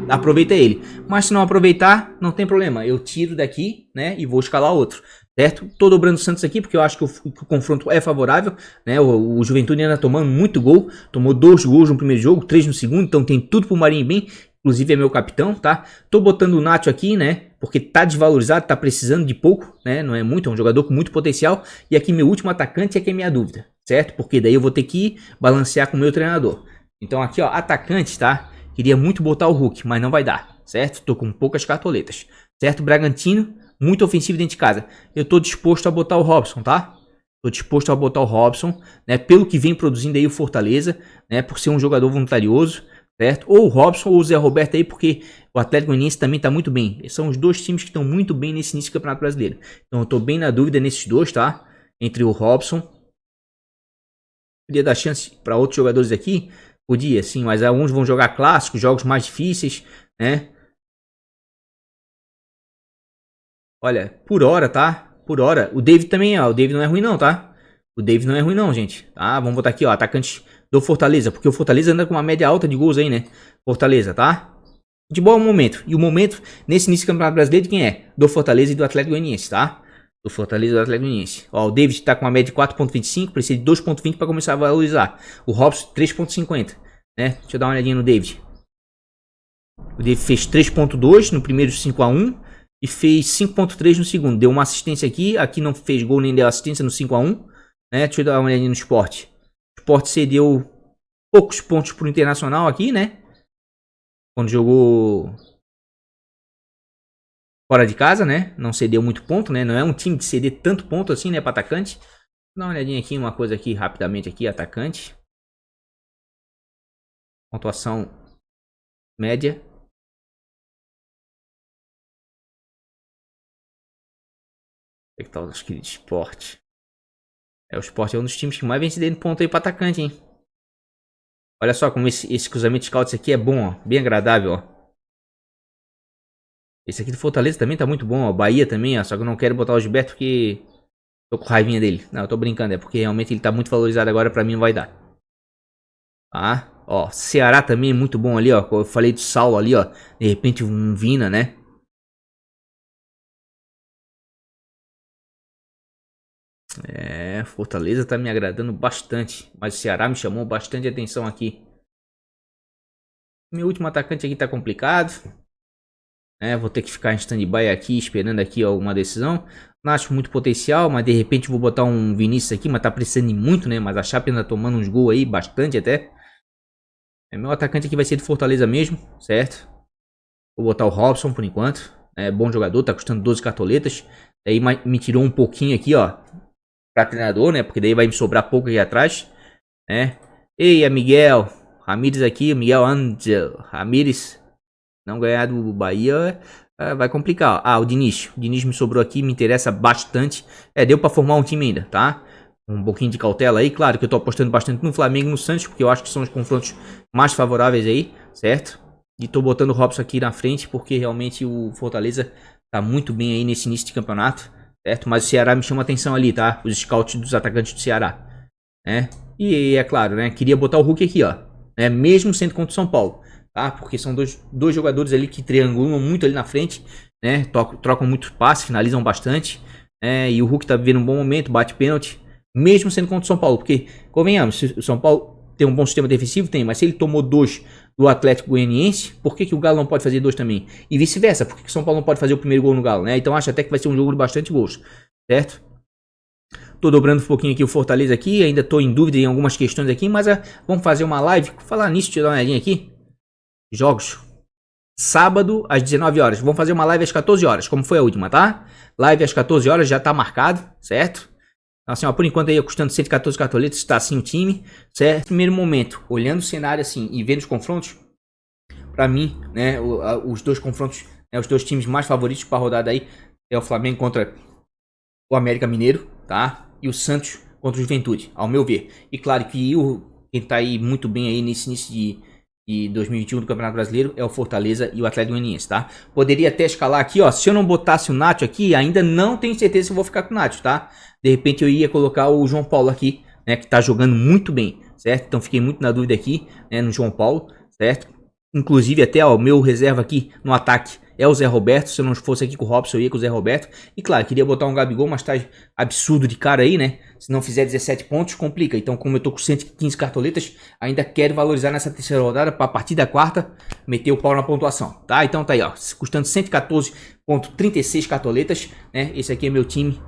aproveita ele. Mas se não aproveitar, não tem problema. Eu tiro daqui, né? E vou escalar outro. Certo? Tô dobrando o Santos aqui porque eu acho que o confronto é favorável, né? O Juventude ainda tomando muito gol, tomou 2 gols no primeiro jogo, 3 no segundo, então tem tudo pro Marinho bem, inclusive é meu capitão, tá? Tô botando o Nacho aqui, né? Porque tá desvalorizado, tá precisando de pouco, né? Não é muito, é um jogador com muito potencial. E aqui meu último atacante é que é minha dúvida, certo? Porque daí eu vou ter que balancear com o meu treinador. Então aqui, ó, atacante, tá? Queria muito botar o Hulk, mas não vai dar, certo? Tô com poucas cartoletas, certo? Bragantino, muito ofensivo dentro de casa. Eu tô disposto a botar o Robson, tá? Tô disposto a botar o Robson, né? Pelo que vem produzindo aí o Fortaleza, né? Por ser um jogador voluntarioso, certo? Ou o Robson ou o Zé Roberto aí, porque o Atlético Goianiense também tá muito bem. São os dois times que estão muito bem nesse início do Campeonato Brasileiro. Então eu tô bem na dúvida nesses dois, tá? Entre o Robson. Podia dar chance para outros jogadores aqui? Podia, sim, mas alguns vão jogar clássicos, jogos mais difíceis, né? Olha, por hora, tá? Por hora. O David também, ó. O David não é ruim não, tá? O David não é ruim não, gente. Tá? Vamos botar aqui, ó. Atacante do Fortaleza. Porque o Fortaleza anda com uma média alta de gols aí, né? Fortaleza, tá? De bom momento. E o momento, nesse início do Campeonato Brasileiro, de quem é? Do Fortaleza e do Atlético Goianiense, tá? Do Fortaleza e do Atlético Goianiense. Ó, o David tá com uma média de 4,25. Precisa de 2,20 para começar a valorizar. O Robson, 3,50. Né? Deixa eu dar uma olhadinha no David. O David fez 3,2 no primeiro 5-1. E fez 5.3 no segundo. Deu uma assistência aqui. Aqui não fez gol nem deu assistência no 5-1. Né? Deixa eu dar uma olhadinha no Sport. O Sport cedeu poucos pontos pro Internacional aqui, né? Quando jogou fora de casa, né? Não cedeu muito ponto, né? Não é um time de ceder tanto ponto assim, né? Para atacante. Vou dar uma olhadinha aqui, uma coisa aqui rapidamente aqui. Atacante. Pontuação média. É que tá o querido Sport. O Sport é um dos times que mais vem se dando ponto aí para atacante, hein? Olha só como esse cruzamento de scouts aqui é bom, ó. Bem agradável, ó. Esse aqui do Fortaleza também tá muito bom, ó. Bahia também, ó. Só que eu não quero botar o Gilberto porque tô com raivinha dele. Não, eu tô brincando. É porque realmente ele tá muito valorizado agora. Pra mim não vai dar. Tá? Ó, Ceará também é muito bom ali, ó. Eu falei do Saulo ali, ó. De repente um Vina, né? Fortaleza tá me agradando bastante. Mas o Ceará me chamou bastante atenção aqui. Meu último atacante aqui tá complicado. Vou ter que ficar em stand-by aqui, esperando aqui alguma decisão. Não acho muito potencial, mas de repente vou botar um Vinícius aqui, mas tá precisando de muito, né? Mas a Chape ainda tomando uns gols aí, bastante até. Meu atacante aqui vai ser de Fortaleza mesmo, certo? Vou botar o Robson por enquanto. É bom jogador, tá custando 12 cartoletas. Aí me tirou um pouquinho aqui, ó, pra treinador, né? Porque daí vai me sobrar pouco aqui atrás, né? Ei, Miguel Ramírez aqui, Miguel Angel Ramírez. Não ganhar do Bahia vai complicar. Ah, o Diniz. O Diniz me sobrou aqui, me interessa bastante. Deu pra formar um time ainda, tá? Um pouquinho de cautela aí. Claro que eu tô apostando bastante no Flamengo e no Santos, porque eu acho que são os confrontos mais favoráveis aí, certo? E tô botando o Robson aqui na frente, porque realmente o Fortaleza tá muito bem aí nesse início de campeonato, certo? Mas o Ceará me chama atenção ali, tá? Os scouts dos atacantes do Ceará, né? E é claro, né? Queria botar o Hulk aqui, ó. Mesmo sendo contra o São Paulo, tá? Porque são dois jogadores ali que triangulam muito ali na frente, né? Trocam muito passe, finalizam bastante, e o Hulk tá vivendo um bom momento, bate pênalti, mesmo sendo contra o São Paulo. Porque, convenhamos, se o São Paulo tem um bom sistema defensivo, tem, mas se ele tomou 2 do Atlético Goianiense, por que o Galo não pode fazer 2 também? E vice-versa, por que o São Paulo não pode fazer o primeiro gol no Galo, né? Então acho até que vai ser um jogo de bastante gols, certo? Tô dobrando um pouquinho aqui o Fortaleza aqui, ainda tô em dúvida em algumas questões aqui, mas vamos fazer uma live. Falar nisso, deixa eu dar uma olhadinha aqui. Jogos. Sábado às 19 horas. Vamos fazer uma live às 14 horas, como foi a última, tá? Live às 14 horas já tá marcado, certo? Assim, ó, por enquanto aí custando 114 cartoletas, está assim o time, certo? Primeiro momento, olhando o cenário assim e vendo os confrontos, pra mim, né, os dois confrontos, os dois times mais favoritos para a rodada aí é o Flamengo contra o América Mineiro, tá? E o Santos contra o Juventude, ao meu ver. E claro que quem tá aí muito bem aí nesse início de 2021 do Campeonato Brasileiro é o Fortaleza e o Atlético Goianiense, tá? Poderia até escalar aqui, ó, se eu não botasse o Nacho aqui, ainda não tenho certeza se eu vou ficar com o Nacho, tá? De repente eu ia colocar o João Paulo aqui, né, que tá jogando muito bem, certo? Então fiquei muito na dúvida aqui, né, no João Paulo, certo? Inclusive até, ó, o meu reserva aqui no ataque é o Zé Roberto. Se eu não fosse aqui com o Robson, eu ia com o Zé Roberto. E claro, queria botar um Gabigol, mas tá absurdo de cara aí, né? Se não fizer 17 pontos, complica. Então, como eu tô com 115 cartoletas, ainda quero valorizar nessa terceira rodada para a partir da quarta meter o pau na pontuação, tá? Então tá aí, ó, custando 114,36 cartoletas, né? Esse aqui é meu time.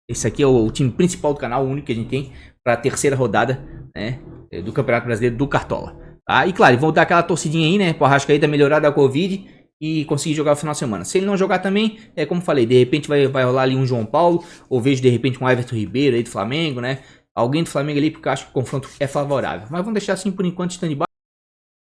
Esse aqui é o time principal do canal, o único que a gente tem para a terceira rodada, né, do Campeonato Brasileiro do Cartola. Tá? E claro, vão dar aquela torcidinha aí, né, pro Arrascaeta melhorar da Covid e conseguir jogar no final de semana. Se ele não jogar também, como falei, de repente vai rolar ali um João Paulo, ou vejo de repente um Everton Ribeiro aí do Flamengo, né? Alguém do Flamengo ali, porque eu acho que o confronto é favorável. Mas vamos deixar assim por enquanto stand-by.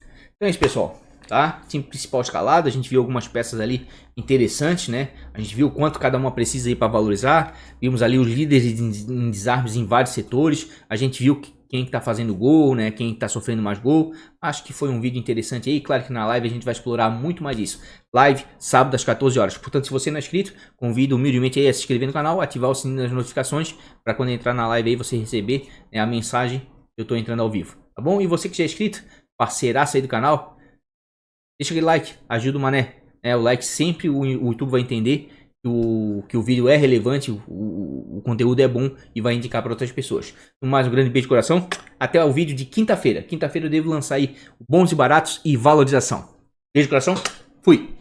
Então é isso, pessoal, tá? Time principal escalado, a gente viu algumas peças ali interessantes, né? A gente viu quanto cada uma precisa aí para valorizar. Vimos ali os líderes em desarmes em vários setores. A gente viu quem que tá fazendo gol, né? Quem tá sofrendo mais gol. Acho que foi um vídeo interessante aí. Claro que na live a gente vai explorar muito mais disso. Live, sábado às 14 horas. Portanto, se você não é inscrito, convido humildemente aí a se inscrever no canal, ativar o sininho das notificações, para quando entrar na live aí você receber, né, a mensagem que eu tô entrando ao vivo. Tá bom? E você que já é inscrito, parceiraço aí do canal, deixa aquele like, ajuda o mané. O like sempre o YouTube vai entender que o vídeo é relevante, o conteúdo é bom e vai indicar para outras pessoas. Mais um grande beijo de coração. Até o vídeo de quinta-feira. Quinta-feira eu devo lançar aí bons e baratos e valorização. Beijo de coração. Fui.